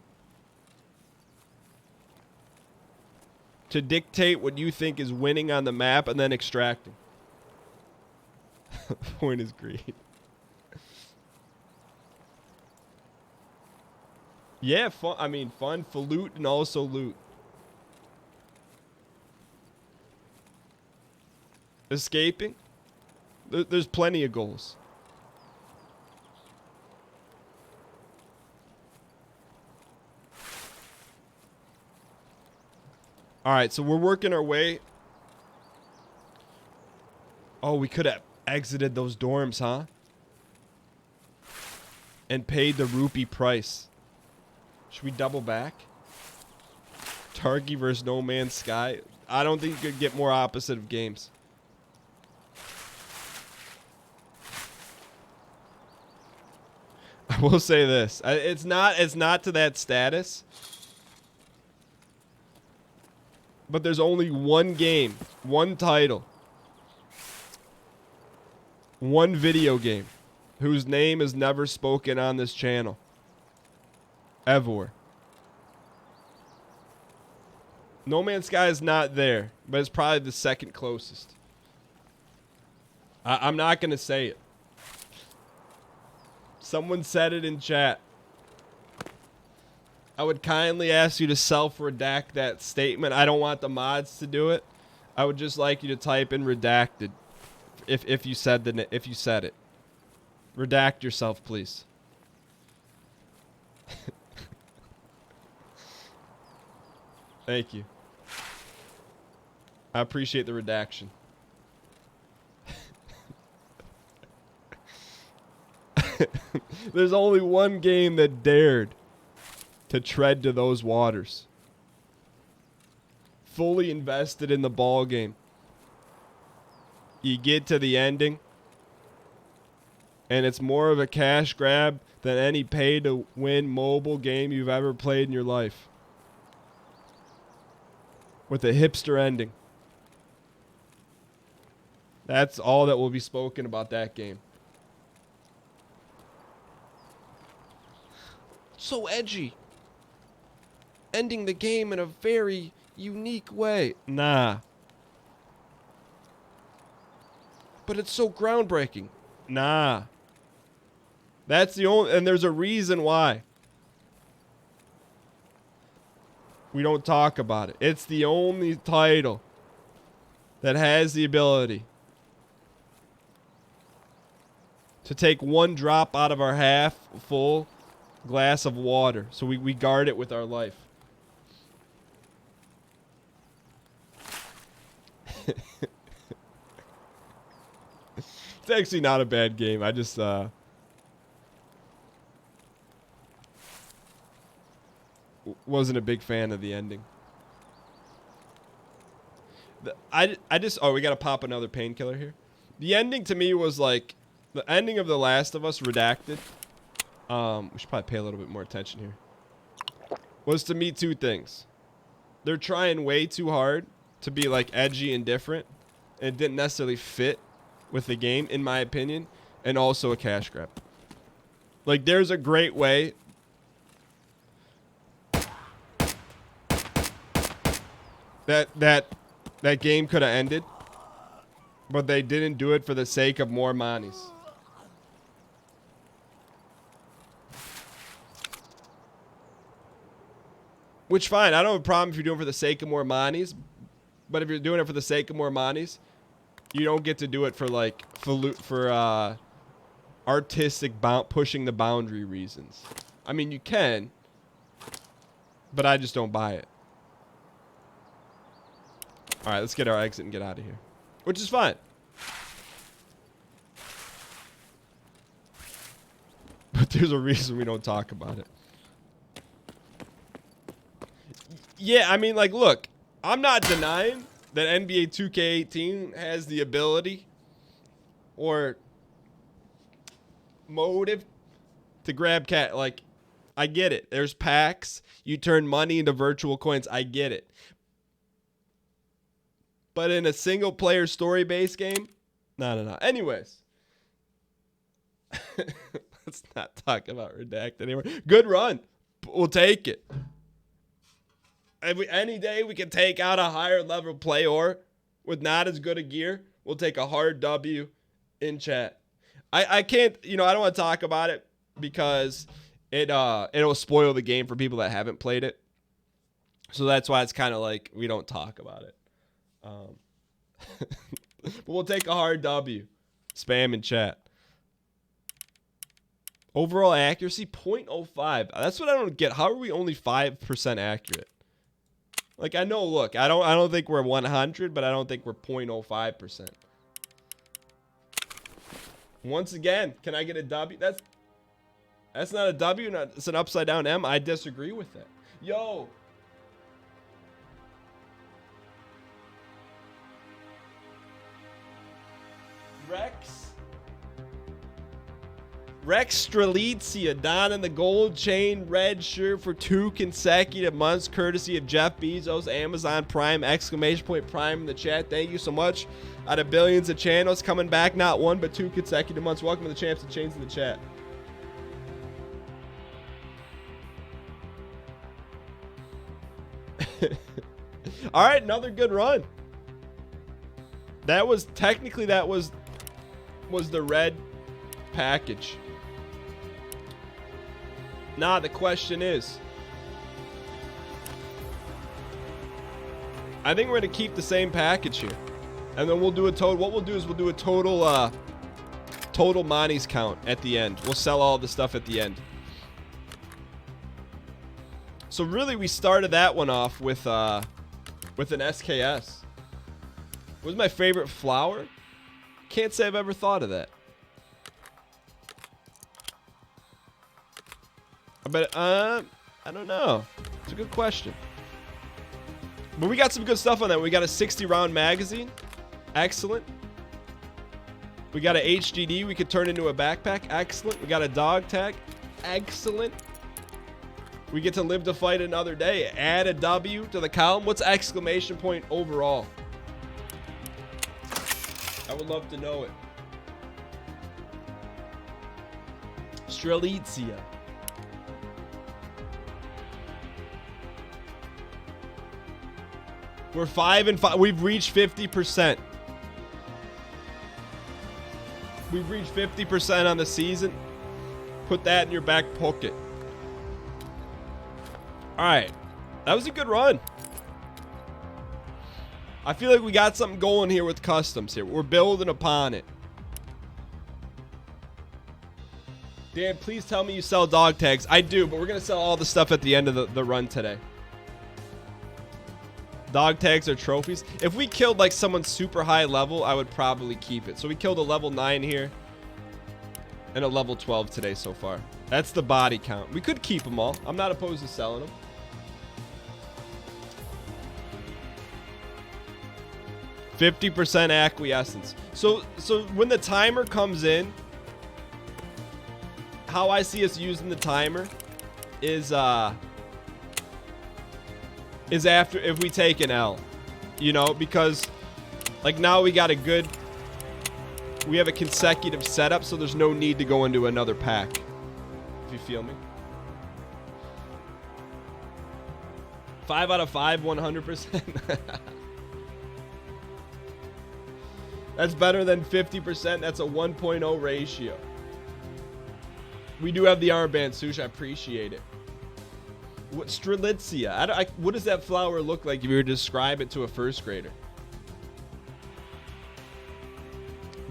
to dictate what you think is winning on the map and then extracting. The point is greed. Yeah, fun. I mean, fun, falut, and also loot. Escaping. There's plenty of goals. Alright, so we're working our way. Oh, we could have exited those dorms, huh? And paid the rupee price. Should we double back? Tarky versus No Man's Sky. I don't think you could get more opposite of games. I will say this. It's not to that status. But there's only one game, one title, one video game whose name is never spoken on this channel. Ever. No Man's Sky is not there, but it's probably the second closest. I'm not going to say it. Someone said it in chat. I would kindly ask you to self-redact that statement. I don't want the mods to do it. I would just like you to type in redacted if you said it. Redact yourself, please. Thank you. I appreciate the redaction. There's only one game that dared to tread to those waters. Fully invested in the ball game. You get to the ending, and it's more of a cash grab than any pay-to-win mobile game you've ever played in your life. With a hipster ending. That's all that will be spoken about that game. So edgy. Ending the game in a very unique way. Nah. But it's so groundbreaking. Nah. That's the only... And there's a reason why. We don't talk about it. It's the only title that has the ability to take one drop out of our half full glass of water. So we guard it with our life. It's actually not a bad game. I just wasn't a big fan of the ending. Oh, we gotta pop another painkiller here. The ending to me was like the ending of The Last of Us redacted. We should probably pay a little bit more attention here. Was to me two things. They're trying way too hard to be like edgy and different, and it didn't necessarily fit with the game, in my opinion, and also a cash grab. Like, there's a great way that game could have ended, but they didn't do it for the sake of more monies. Which, fine, I don't have a problem if you're doing it for the sake of more monies, but if you're doing it for the sake of more monies, you don't get to do it for, like, for artistic pushing the boundary reasons. I mean, you can, but I just don't buy it. All right, let's get our exit and get out of here, which is fine. But there's a reason we don't talk about it. Yeah, I mean, like, look, I'm not denying that NBA 2K18 has the ability or motive to grab cat. Like, I get it. There's packs. You turn money into virtual coins. I get it. But in a single player story based game, no. Anyways, let's not talk about Redact anymore. Good run. We'll take it. Any day we can take out a higher level player with not as good a gear, we'll take a hard W in chat. I can't, I don't want to talk about it because it'll spoil the game for people that haven't played it. So that's why it's kind of like we don't talk about it. But we'll take a hard W. Spam in chat. Overall accuracy 0.05. That's what I don't get. How are we only 5% accurate? Like, I know, look, I don't think we're 100, but I don't think we're 0.05%. Once again, can I get a W? That's not a W, it's an upside down M. I disagree with that. Yo. Rex Strelitzia donning the gold chain red shirt for 2 consecutive months, courtesy of Jeff Bezos, Amazon Prime, ! Prime in the chat. Thank you so much. Out of billions of channels coming back, not 1 but 2 consecutive months. Welcome to the Champs and Chains in the chat. All right, another good run. That was technically that was the red package. Nah, the question is, I think we're gonna keep the same package here, and then we'll do a total. What we'll do is we'll do a total total monies count at the end. We'll sell all the stuff at the end. So really, we started that one off with an SKS. What was my favorite flower? Can't say I've ever thought of that. But I don't know. It's a good question. But we got some good stuff on that. We got a 60-round magazine. Excellent. We got an HDD we could turn into a backpack. Excellent. We got a dog tag. Excellent. We get to live to fight another day. Add a W to the column. What's exclamation point overall? I would love to know it. Strelitzia. We're 5 and 5. We've reached 50%. We've reached 50% on the season. Put that in your back pocket. All right. That was a good run. I feel like we got something going here with customs here. We're building upon it. Dan, please tell me you sell dog tags. I do, but we're going to sell all the stuff at the end of the run today. Dog tags are trophies. If we killed like someone super high level, I would probably keep it. So we killed a level 9 here and a level 12 today so far. That's the body count. We could keep them all. I'm not opposed to selling them. %, acquiescence. So when the timer comes in, how I see us using the timer is after if we take an L, because like now we got we have a consecutive setup, so there's no need to go into another pack, if you feel me. 5 out of 5, 100%. That's better than 50%. That's a 1.0 ratio. We do have the armband, Sush. I appreciate it. What Strelitzia? What does that flower look like if you were to describe it to a first grader?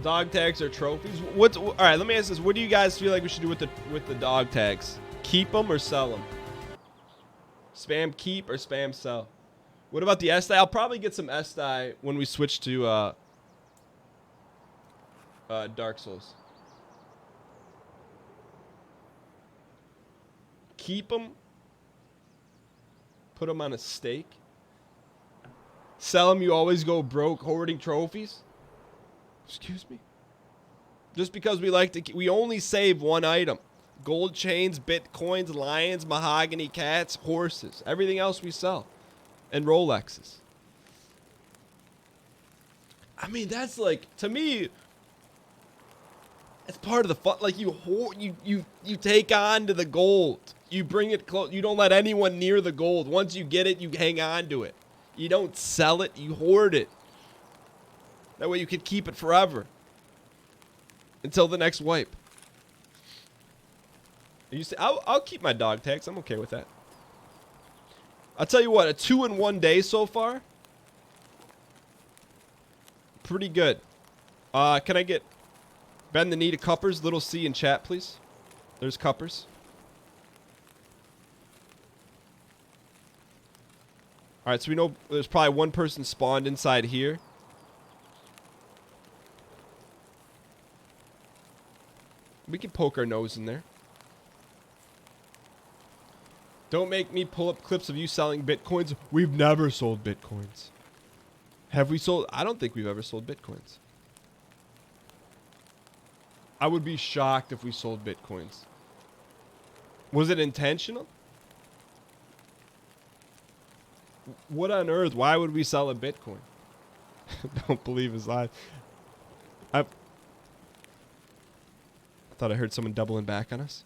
Dog tags or trophies? All right, let me ask this. What do you guys feel like we should do with the dog tags? Keep them or sell them? Spam keep or spam sell? What about the Estai? I'll probably get some Estai when we switch to Dark Souls. Keep them. Put them on a stake. Sell them, you always go broke hoarding trophies. Excuse me? Just because we only save one item. Gold chains, bitcoins, lions, mahogany cats, horses. Everything else we sell. And Rolexes. I mean, that's like, to me, it's part of the fun. Like, you take on to the gold. You bring it close. You don't let anyone near the gold. Once you get it, you hang on to it. You don't sell it. You hoard it. That way you can keep it forever. Until the next wipe. I'll keep my dog tags. I'm okay with that. I'll tell you what, a 2-in-1 day so far. Pretty good. Can I get bend the knee to Cuppers? Little C in chat, please. There's Cuppers. Alright, so we know there's probably one person spawned inside here. We can poke our nose in there. Don't make me pull up clips of you selling bitcoins. We've never sold bitcoins. Have we sold? I don't think we've ever sold bitcoins. I would be shocked if we sold bitcoins. Was it intentional? What on earth? Why would we sell a bitcoin? Don't believe his lies. I thought I heard someone doubling back on us.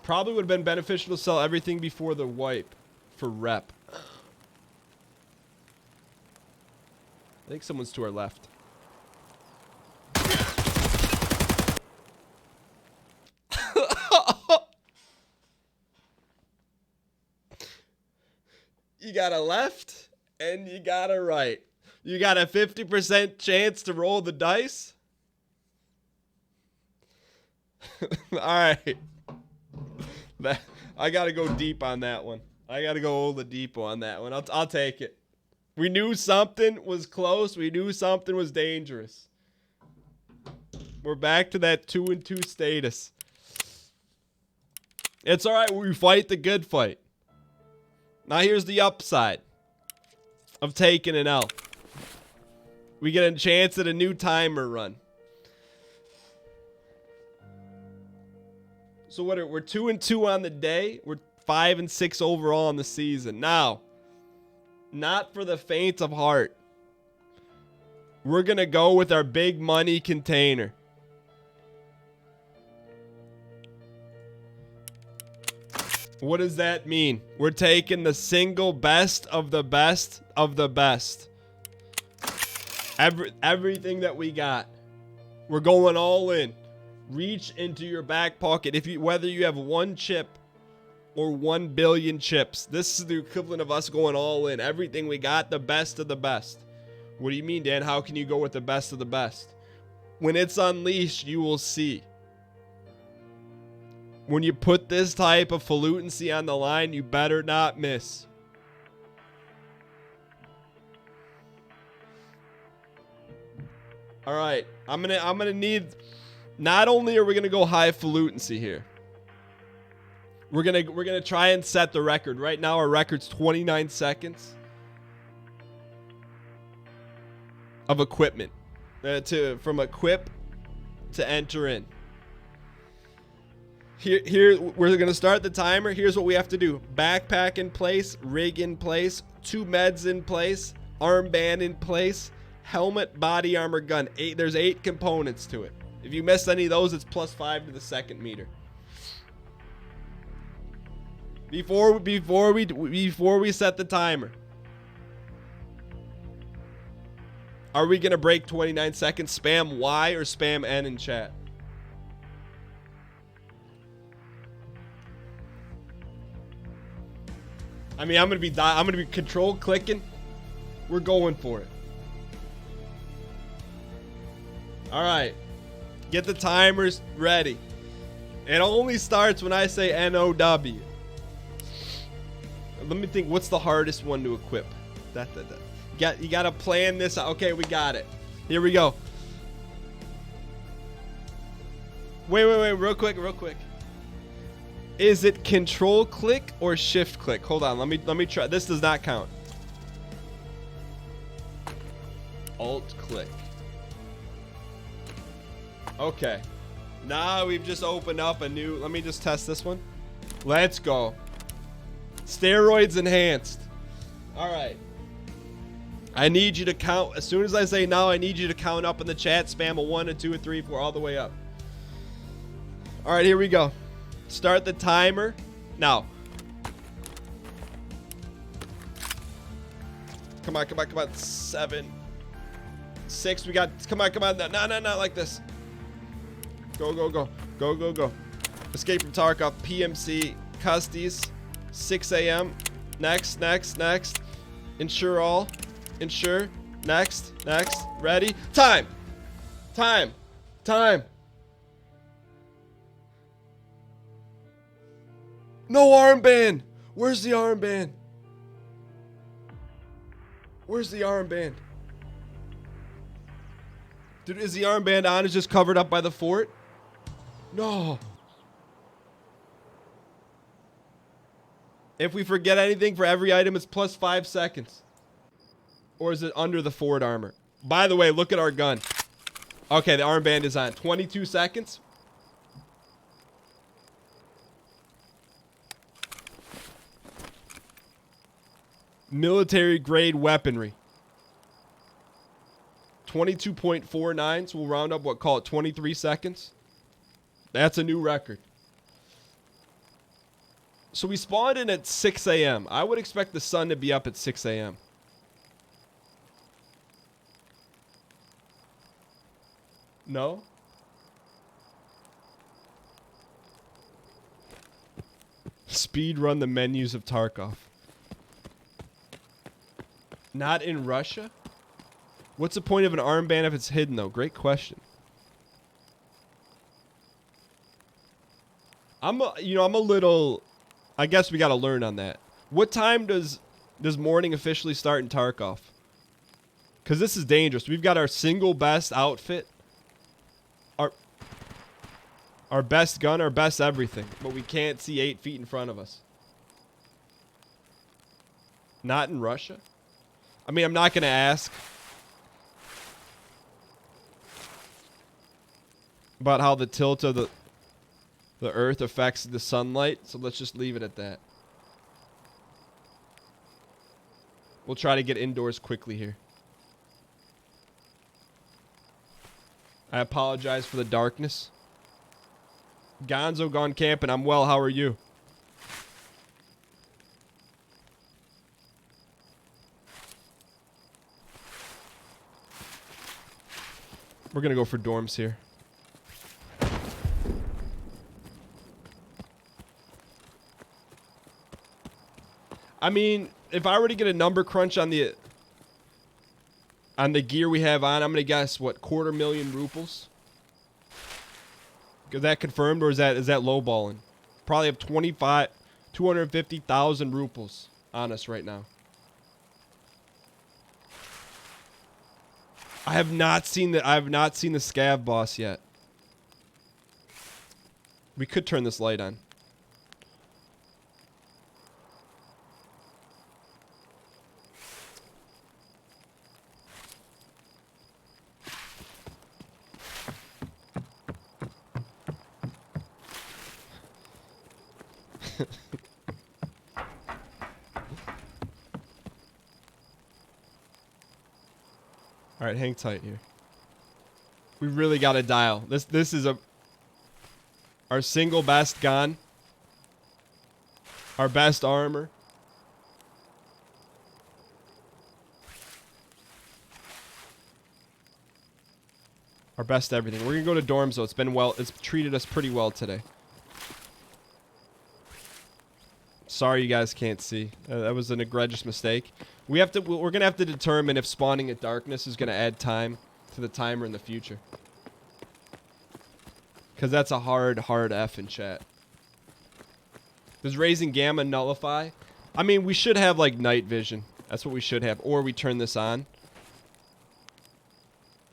Probably would have been beneficial to sell everything before the wipe for rep. I think someone's to our left. You got a left and you got a right. You got a 50% chance to roll the dice. All right. I got to go deep on that one. I got to go the deep on that one. I'll take it. We knew something was close. We knew something was dangerous. We're back to that 2-2 status. It's all right. We fight the good fight. Now here's the upside of taking an L. We get a chance at a new timer run. So what? We're 2-2 on the day. We're 5-6 overall on the season. Now, not for the faint of heart. We're gonna go with our big money container. What does that mean? We're taking the single best of the best of the best. Everything that we got. We're going all in. Reach into your back pocket. Whether you have 1 chip or 1 billion chips, this is the equivalent of us going all in. Everything we got, the best of the best. What do you mean, Dan? How can you go with the best of the best? When it's unleashed, you will see. When you put this type of falutency on the line, you better not miss. All right, I'm gonna need. Not only are we gonna go highfalutin here, we're gonna try and set the record. Right now, our record's 29 seconds of equipment from equip to enter in. Here, we're gonna start the timer. Here's what we have to do: backpack in place, rig in place, 2 meds in place, armband in place, helmet, body armor, gun. There's 8 components to it. If you miss any of those, it's +5 to the second meter. Before we set the timer, are we gonna break 29 seconds? Spam Y or spam N in chat. I mean, I'm gonna be control clicking. We're going for it. All right, get the timers ready. It only starts when I say NOW. Let me think. What's the hardest one to equip? You gotta plan this out. Okay, we got it. Here we go. Wait, real quick. Is it control click or shift click? Hold on, let me try. This does not count. Alt click. Okay. Now we've just opened up a new, let me just test this one. Let's go. Steroids enhanced. All right. I need you to count. As soon as I say now, I need you to count up in the chat. Spam a 1, a 2, a 3, 4, all the way up. All right, here we go. Start the timer now. Come on. 7, 6. We got. Come on. No, not like this. Go. Escape from Tarkov. PMC. Custies. 6 a.m. Next. Ensure all. Ensure. Next. Ready. Time. No armband. Where's the armband? Dude, is the armband on? Is just covered up by the fort? No. If we forget anything for every item, it's +5 seconds. Or is it under the fort armor? By the way, look at our gun. Okay, the armband is on. 22 seconds. Military grade weaponry. 22.49, so we'll round up, call it 23 seconds. That's a new record. So we spawned in at 6 a.m. I would expect the sun to be up at 6 a.m. No? Speedrun the menus of Tarkov. Not in Russia? What's the point of an armband if it's hidden, though? Great question. I'm a little... I guess we gotta learn on that. What time does morning officially start in Tarkov? Because this is dangerous. We've got our single best outfit. Our best gun, our best everything. But we can't see 8 feet in front of us. Not in Russia? I mean, I'm not going to ask about how the tilt of the earth affects the sunlight, so let's just leave it at that. We'll try to get indoors quickly here. I apologize for the darkness. Gonzo gone camping. I'm well. How are you? We're gonna go for dorms here. I mean, if I were to get a number crunch on the gear we have on, I'm gonna guess what, 250,000 rubles. Is that confirmed or is that lowballing? Probably have 250,000 rubles on us right now. I have not seen the scav boss yet. We could turn this light on. All right, hang tight here. We really got to dial. This is our single best gun. Our best armor. Our best everything. We're going to go to dorms though. It's treated us pretty well today. Sorry you guys can't see. That was an egregious mistake. We're going to have to determine if spawning at darkness is going to add time to the timer in the future. Because that's a hard F in chat. Does raising gamma nullify? I mean, we should have like night vision. That's what we should have. Or we turn this on.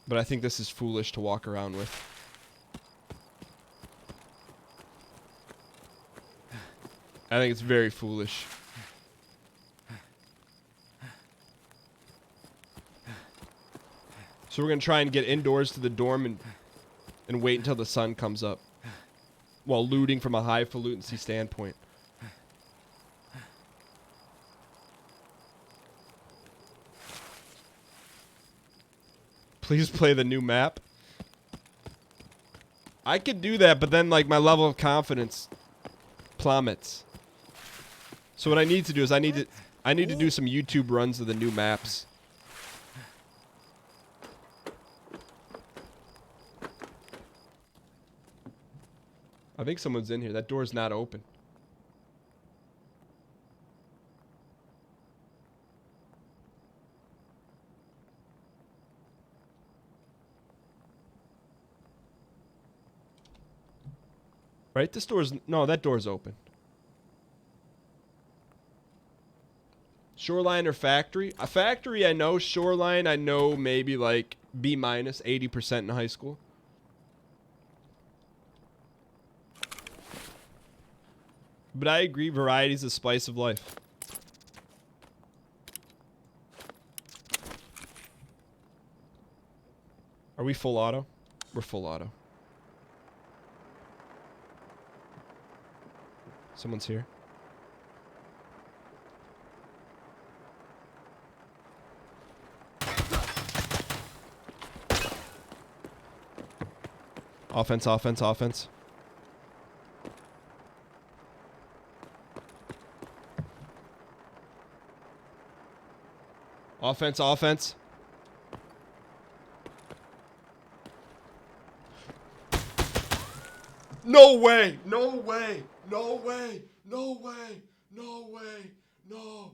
But I think this is foolish to walk around with. I think it's very foolish. So we're going to try and get indoors to the dorm and wait until the sun comes up. While looting from a highfalutin standpoint. Please play the new map. I could do that, but then like my level of confidence plummets. So what I need to do is I need to do some YouTube runs of the new maps. I think someone's in here. That door's not open. Right? This door's... No, that door's open. Shoreline or factory? A factory, I know. Shoreline, I know maybe like B-, 80% in high school. But I agree, variety's the spice of life. Are we full auto? We're full auto. Someone's here. Offense, offense, offense. Offense, offense. No way! No way! No way! No way! No way! No!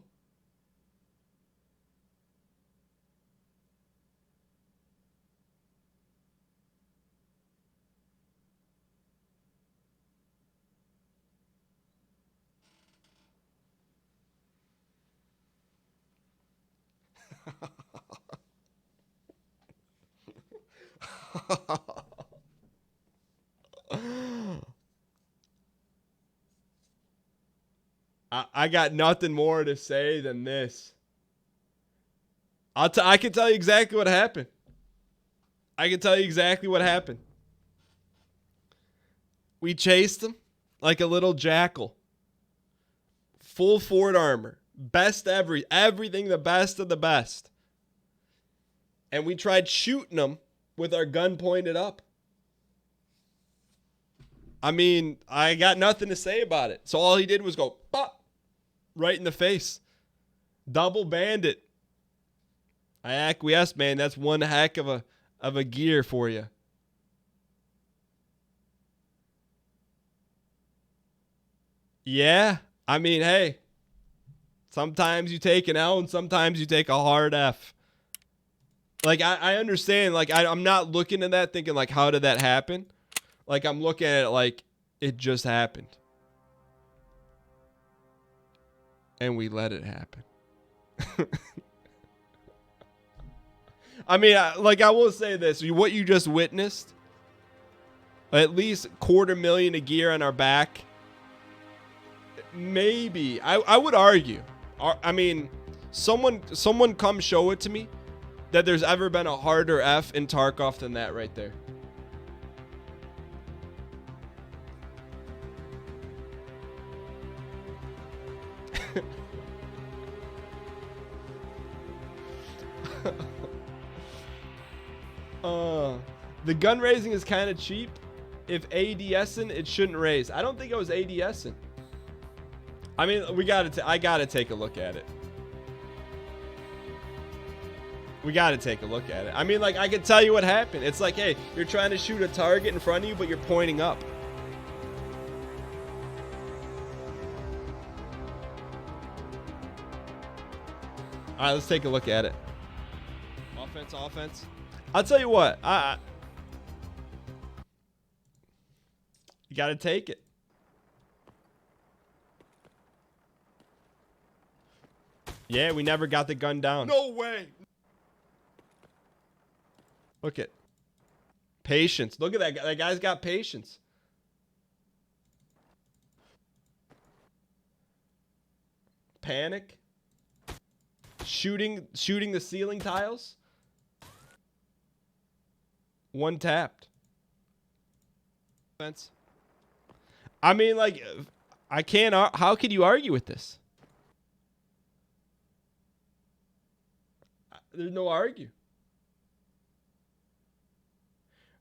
I got nothing more to say than this. I can tell you exactly what happened. I can tell you exactly what happened. We chased him like a little jackal. Full Ford armor. Best everything the best of the best. And we tried shooting him with our gun pointed up. I mean, I got nothing to say about it. So all he did was go, pop, right in the face. Double bandit. I acquiesced, man. That's one heck of a gear for you. Yeah. I mean, hey. Sometimes you take an L and sometimes you take a hard F. Like, I understand. Like, I'm not looking at that thinking, like, how did that happen? Like, I'm looking at it like it just happened. And we let it happen. I mean, I will say this. What you just witnessed, at least $250,000 a gear on our back. Maybe. I would argue. I mean, someone come show it to me that there's ever been a harder F in Tarkov than that right there. The gun raising is kind of cheap. If ADSing, it shouldn't raise. I don't think I was ADSing. I mean, I gotta take a look at it. We gotta take a look at it. I mean, like, I can tell you what happened. It's like, hey, you're trying to shoot a target in front of you, but you're pointing up. All right, let's take a look at it. Offense, offense. I'll tell you what. You got to take it. Yeah, we never got the gun down. No way. Look at patience. Look at that guy. That guy's got patience. Panic. Shooting the ceiling tiles. One tapped. I mean, like, I can't. How could you argue with this? There's no argue.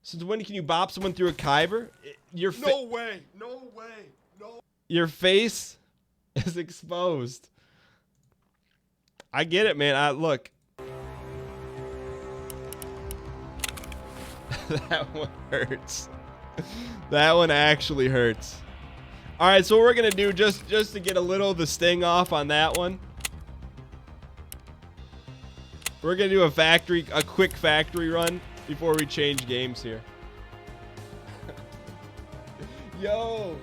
Since when can you bop someone through a Kyber? No way. No way. No. Your face is exposed. I get it, man. Look. That one hurts. That one actually hurts. All right, so what we're gonna do, just to get a little of the sting off on that one, we're gonna do a quick factory run before we change games here. Yo.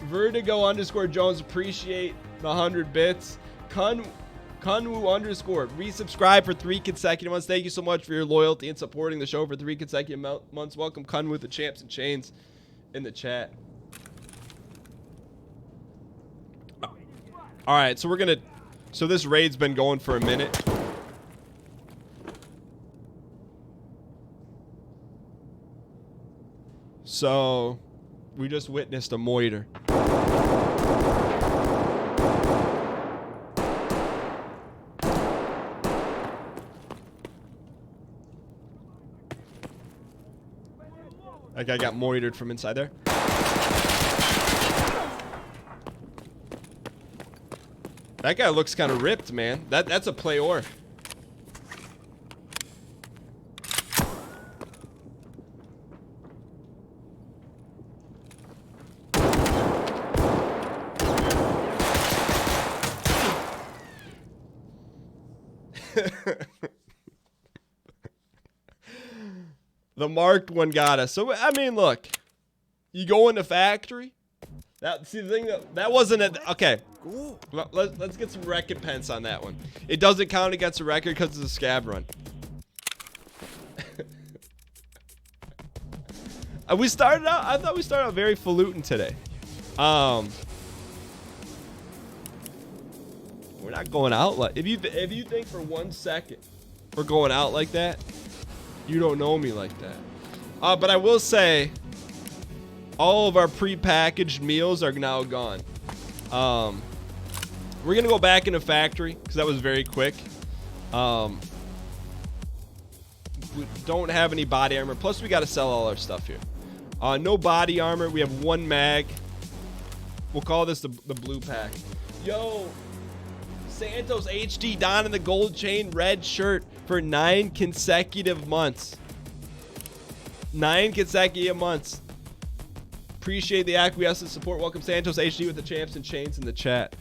Vertigo_Jones, appreciate the 100 bits. Kunwu _ resubscribe for 3 consecutive months. Thank you so much for your loyalty and supporting the show for 3 consecutive months. Welcome Kunwu, the champs and chains, in the chat. All right, so so this raid's been going for a minute. So we just witnessed a moiter. That guy got moitered from inside there. That guy looks kind of ripped, man. That's a player. The marked one got us. So I mean, look, you go in the factory. See the thing that wasn't okay. Let's get some recompense on that one. It doesn't count against the record because it's a scab run. We started out. I thought we started out very falutin today. We're not going out like if you think for 1 second we're going out like that, you don't know me like that. But I will say, all of our pre-packaged meals are now gone. We're gonna go back into factory because that was very quick. We don't have any body armor. Plus, we got to sell all our stuff here. No body armor. We have 1 mag. We'll call this the blue pack. Yo, Santos HD Don in the gold chain, red shirt for 9 consecutive months. 9 consecutive months. Appreciate the acquiescent support. Welcome Santos HD with the champs and chains in the chat.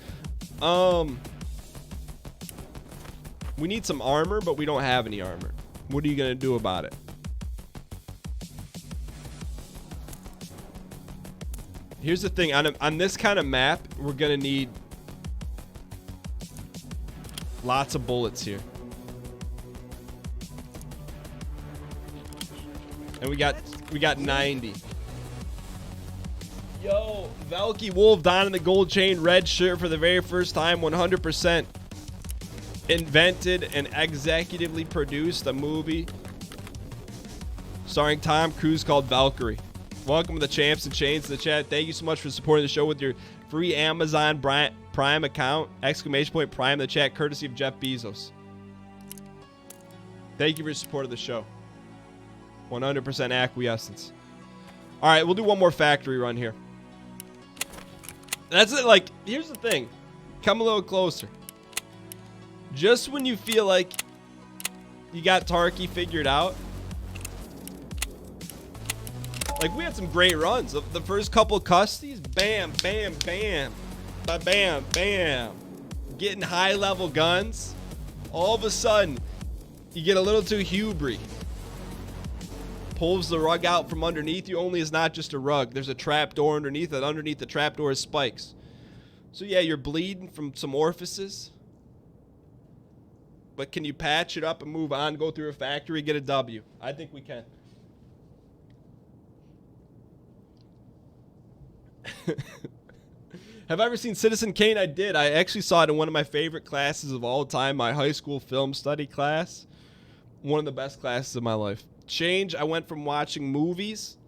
We need some armor, but we don't have any armor. What are you gonna do about it? Here's the thing, on this kind of map, we're gonna need lots of bullets here. And we got 90. Yo, Valky Wolf Don in the gold chain, red shirt for the very first time, 100% invented and executively produced a movie starring Tom Cruise called Valkyrie. Welcome to the champs and chains in the chat. Thank you so much for supporting the show with your free Amazon Prime account. Exclamation point Prime in the chat, courtesy of Jeff Bezos. Thank you for your support of the show. 100% acquiescence. All right, we'll do one more factory run here. That's it. Like, here's the thing. Come a little closer. Just when you feel like you got Tarky figured out. Like, we had some great runs. The first couple custies, bam, bam, bam. Bam, bam. Getting high-level guns. All of a sudden, you get a little too hubry. Pulls the rug out from underneath you, only is not just a rug. There's a trap door underneath it. Underneath the trap door is spikes. So yeah, you're bleeding from some orifices. But can you patch it up and move on, go through a factory, get a W? I think we can. Have I ever seen Citizen Kane? I did. I actually saw it in one of my favorite classes of all time, my high school film study class. One of the best classes of my life. Change, I went from watching movies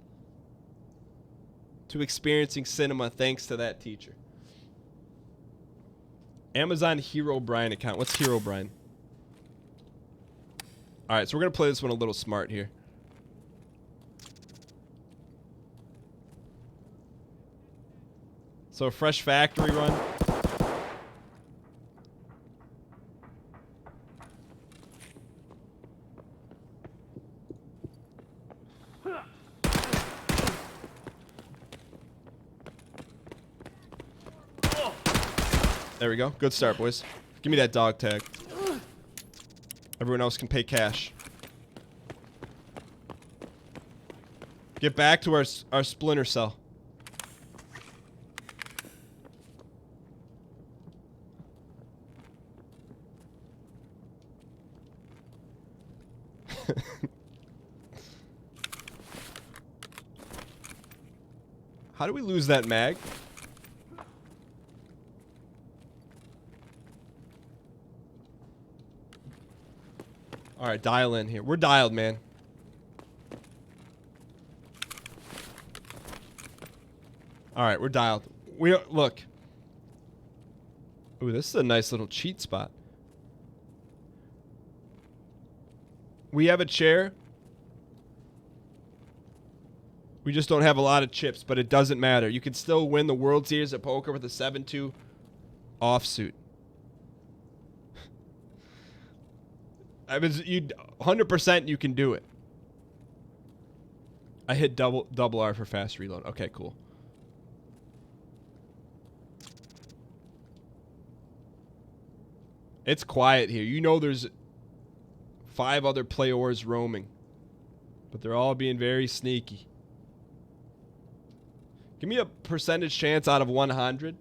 to experiencing cinema thanks to that teacher. Amazon Hero Brian account. What's Hero Brian? Alright, so we're going to play this one a little smart here. So a fresh factory run. There we go. Good start, boys. Give me that dog tag. Everyone else can pay cash. Get back to our splinter cell. How do we lose that mag? All right, dial in here. We're dialed, man. All right, we're dialed. We look. Ooh, this is a nice little cheat spot. We have a chair. We just don't have a lot of chips, but it doesn't matter. You can still win the World Series of Poker with a 7-2 offsuit. I mean, you 100% you can do it. I hit double R for fast reload. Okay, cool. It's quiet here. You know there's 5 other players roaming. But they're all being very sneaky. Give me a percentage chance out of 100.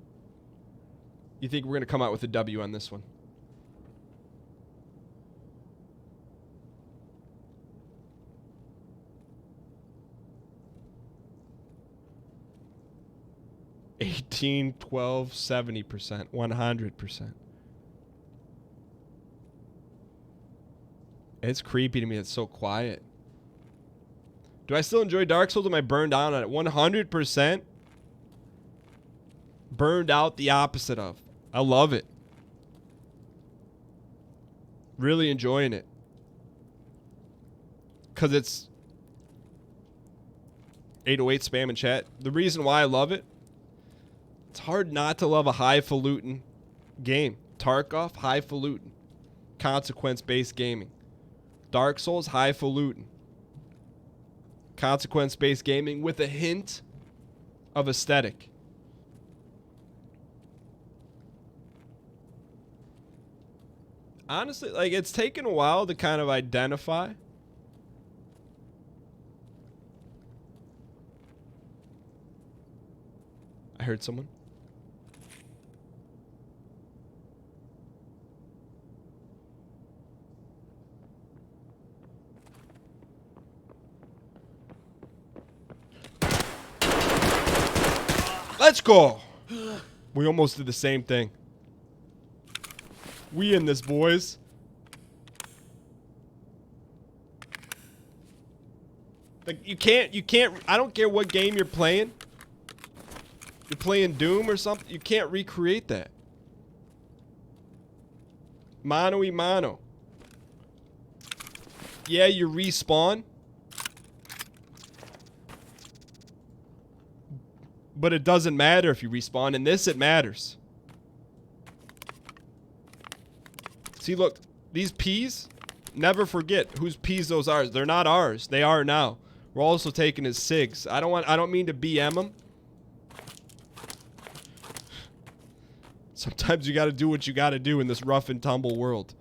You think we're going to come out with a W on this one? $18, $12, 70%, 100%. It's creepy to me. It's so quiet. Do I still enjoy Dark Souls? Am I burned out on it? 100%. Burned out the opposite of. I love it. Really enjoying it. Because it's 808 spam in chat. The reason why I love it, it's hard not to love a highfalutin game. Tarkov, highfalutin. Consequence-based gaming. Dark Souls, highfalutin. Consequence-based gaming with a hint of aesthetic. Honestly, like, it's taken a while to kind of identify. I heard someone. Let's go. We almost did the same thing. We in this, boys. Like, you can't, I don't care what game you're playing. You're playing Doom or something, you can't recreate that. Mano y mano. Yeah, you respawn. But it doesn't matter if you respawn. In this, it matters. See, look. These P's, never forget whose P's those are. They're not ours. They are now. We're also taking his SIGs. I don't mean to BM them. Sometimes you gotta do what you gotta do in this rough and tumble world.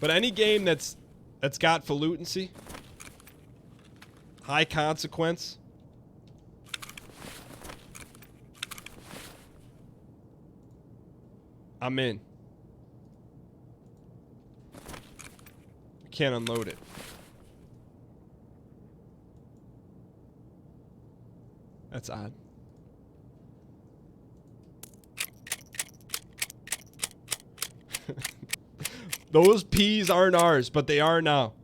But any game that's got falutency, high consequence, I'm in. We can't unload it. That's odd. Those P's aren't ours, but they are now.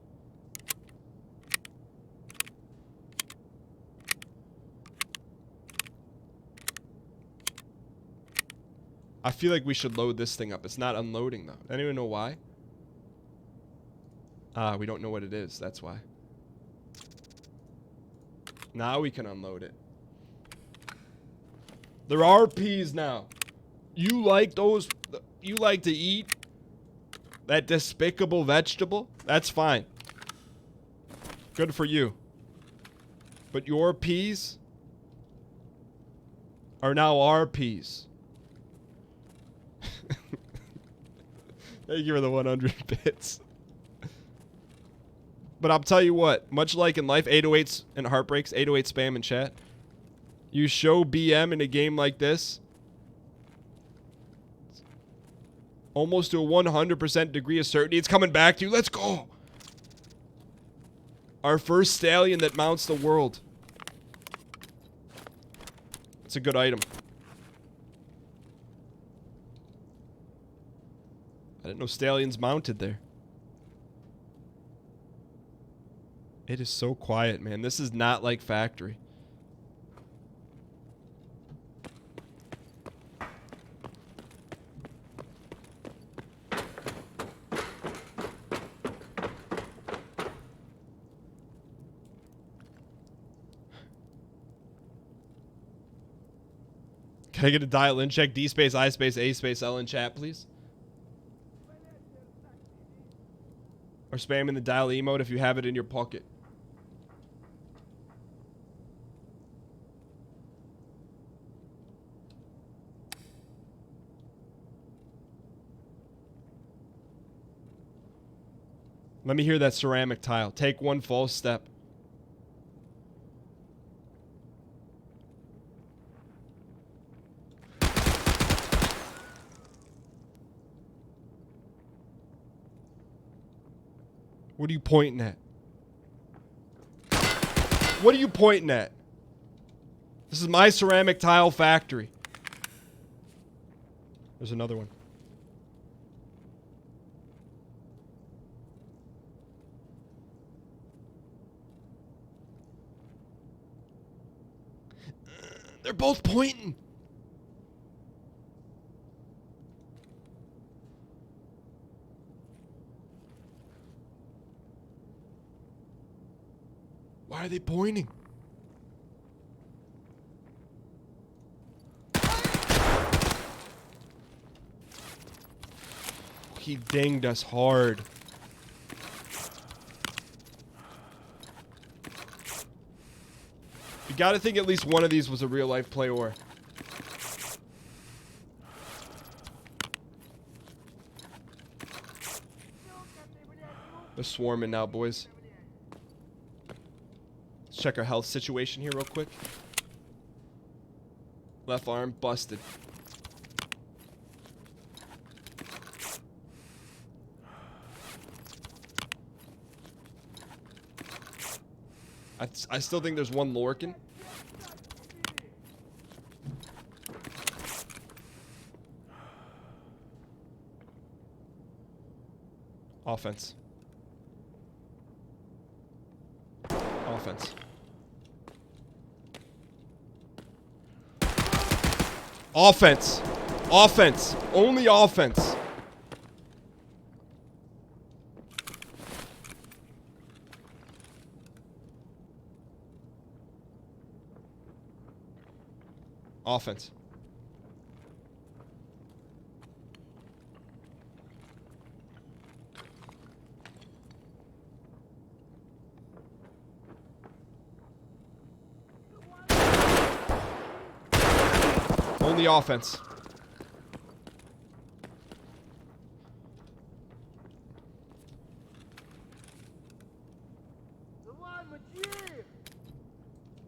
I feel like we should load this thing up. It's not unloading, though. Anyone know why? Ah, we don't know what it is. That's why. Now we can unload it. There are P's now. You like those? You like to eat that despicable vegetable? That's fine. Good for you. But your P's are now our P's. Thank you for the 100 bits. But I'll tell you what, much like in life, 808s and heartbreaks, 808 spam in chat. You show BM in a game like this, almost to a 100% degree of certainty, it's coming back to you. Let's go. Our first stallion that mounts the world. It's a good item. I didn't know stallions mounted there. It is so quiet, man. This is not like factory. Can I get a dial-in check? D space, I space, A space, L in chat, please? Or spam in the dial emote if you have it in your pocket. Let me hear that ceramic tile. Take one false step. What are you pointing at? What are you pointing at? This is my ceramic tile factory. There's another one. They're both pointing. Why are they pointing? He dinged us hard. You gotta think at least one of these was a real life player. They're swarming now, boys. Let's check our health situation here real quick. Left arm busted. I still think there's one lurking. Offense. Offense. Offense. Offense. Only offense. Offense. Only offense.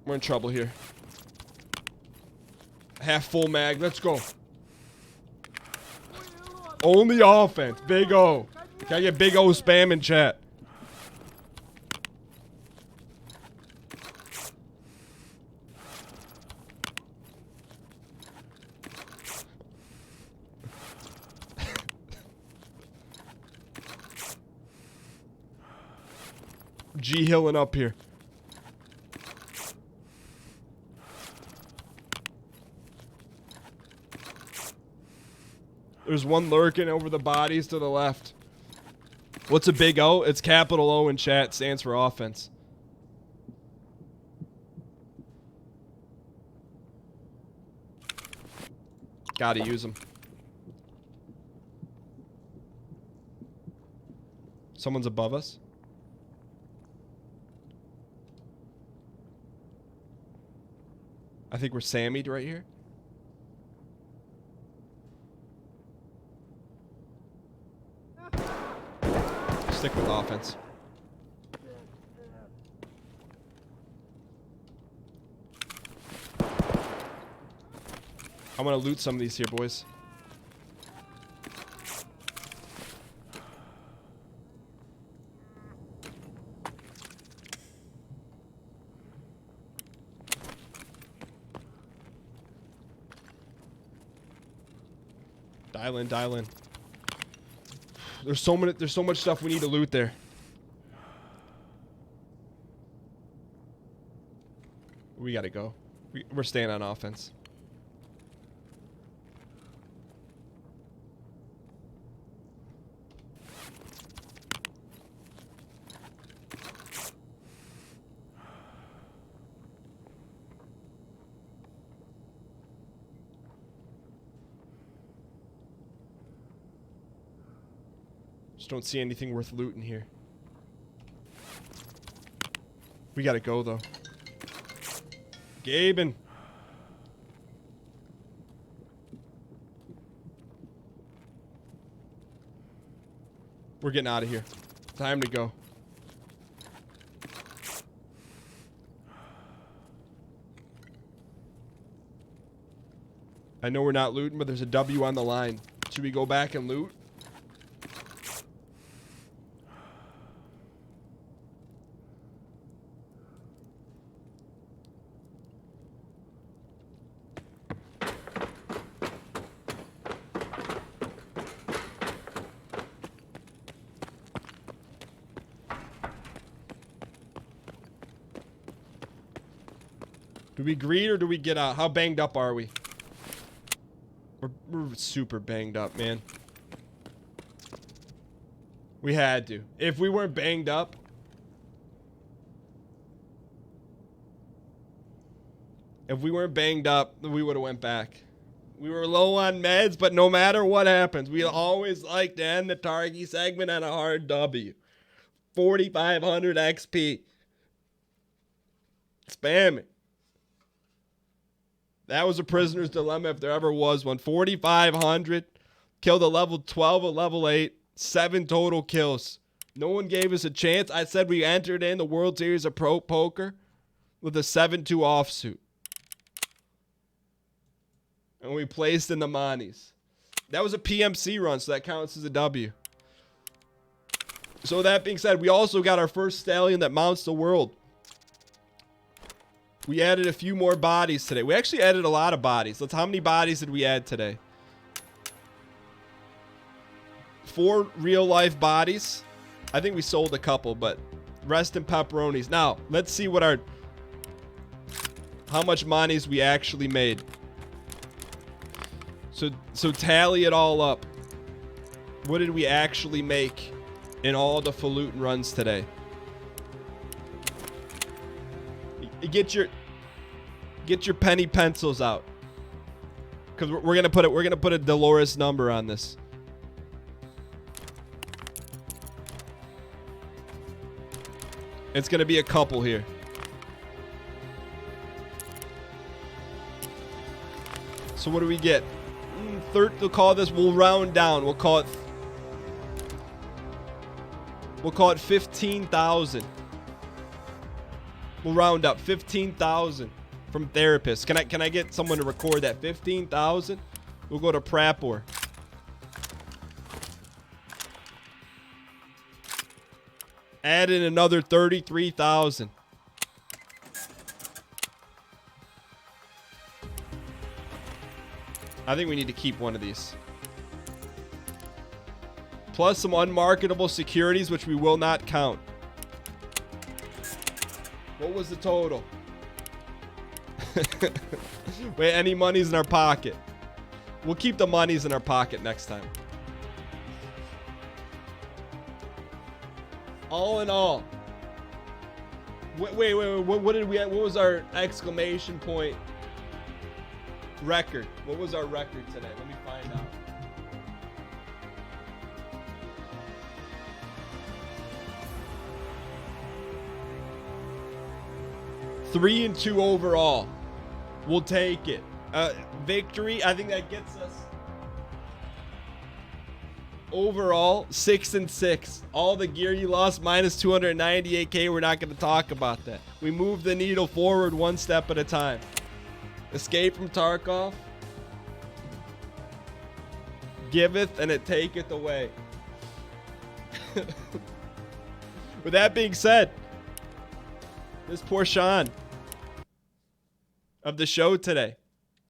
We're in trouble here. Half full mag. Let's go. Only offense. Big O. Can I get Big O spam in chat? G Hilling up here. There's one lurking over the bodies to the left. What's a big O? It's capital O in chat. Stands for offense. Gotta use them. Someone's above us. I think we're Sammy'd right here. Stick with offense. I'm gonna loot some of these here, boys. Dial in, dial in. There's so much stuff we need to loot there. We gotta go. We're staying on offense. Just don't see anything worth looting here. We gotta go though. Gaben. We're getting out of here. Time to go. I know we're not looting, but there's a W on the line. Should we go back and loot? Do we greed or do we get out? How banged up are we? We're super banged up, man. We had to. If we weren't banged up... If we weren't banged up, we would have went back. We were low on meds, but no matter what happens, we always like to end the Targi segment on a hard W. 4,500 XP. Spam it. That was a prisoner's dilemma if there ever was one. 4,500. Killed a level 12, a level 8. 7 total kills. No one gave us a chance. I said we entered in the World Series of Pro Poker with a 7-2 offsuit. And we placed in the Monis. That was a PMC run, so that counts as a W. So that being said, we also got our first stallion that mounts the world. We added a few more bodies today. We actually added a lot of bodies. How many bodies did we add today? 4 real life bodies. I think we sold a couple, but rest in pepperonis. Now, let's see what our... how much monies we actually made. So tally it all up. What did we actually make in all the falutin runs today? Get your penny pencils out, because we're gonna put a Dolores number on this. It's gonna be a couple here. So what do we get? We'll call this. We'll round down. We'll call it 15,000. We'll round up 15,000 from therapists. Can I get someone to record that 15,000? We'll go to Prapor. Add in another 33,000. I think we need to keep one of these. Plus some unmarketable securities, which we will not count. What was the total? Wait, any monies in our pocket? We'll keep the monies in our pocket next time. All in all. Wait. What did we? What was our exclamation point record? What was our record today? Let me find out. Three and 2 overall. We'll take it. Victory, I think that gets us overall 6 and 6. All the gear you lost minus 298K. We're not going to talk about that. We move the needle forward one step at a time. Escape from Tarkov. Giveth and it taketh away. With that being said, this portion of the show today.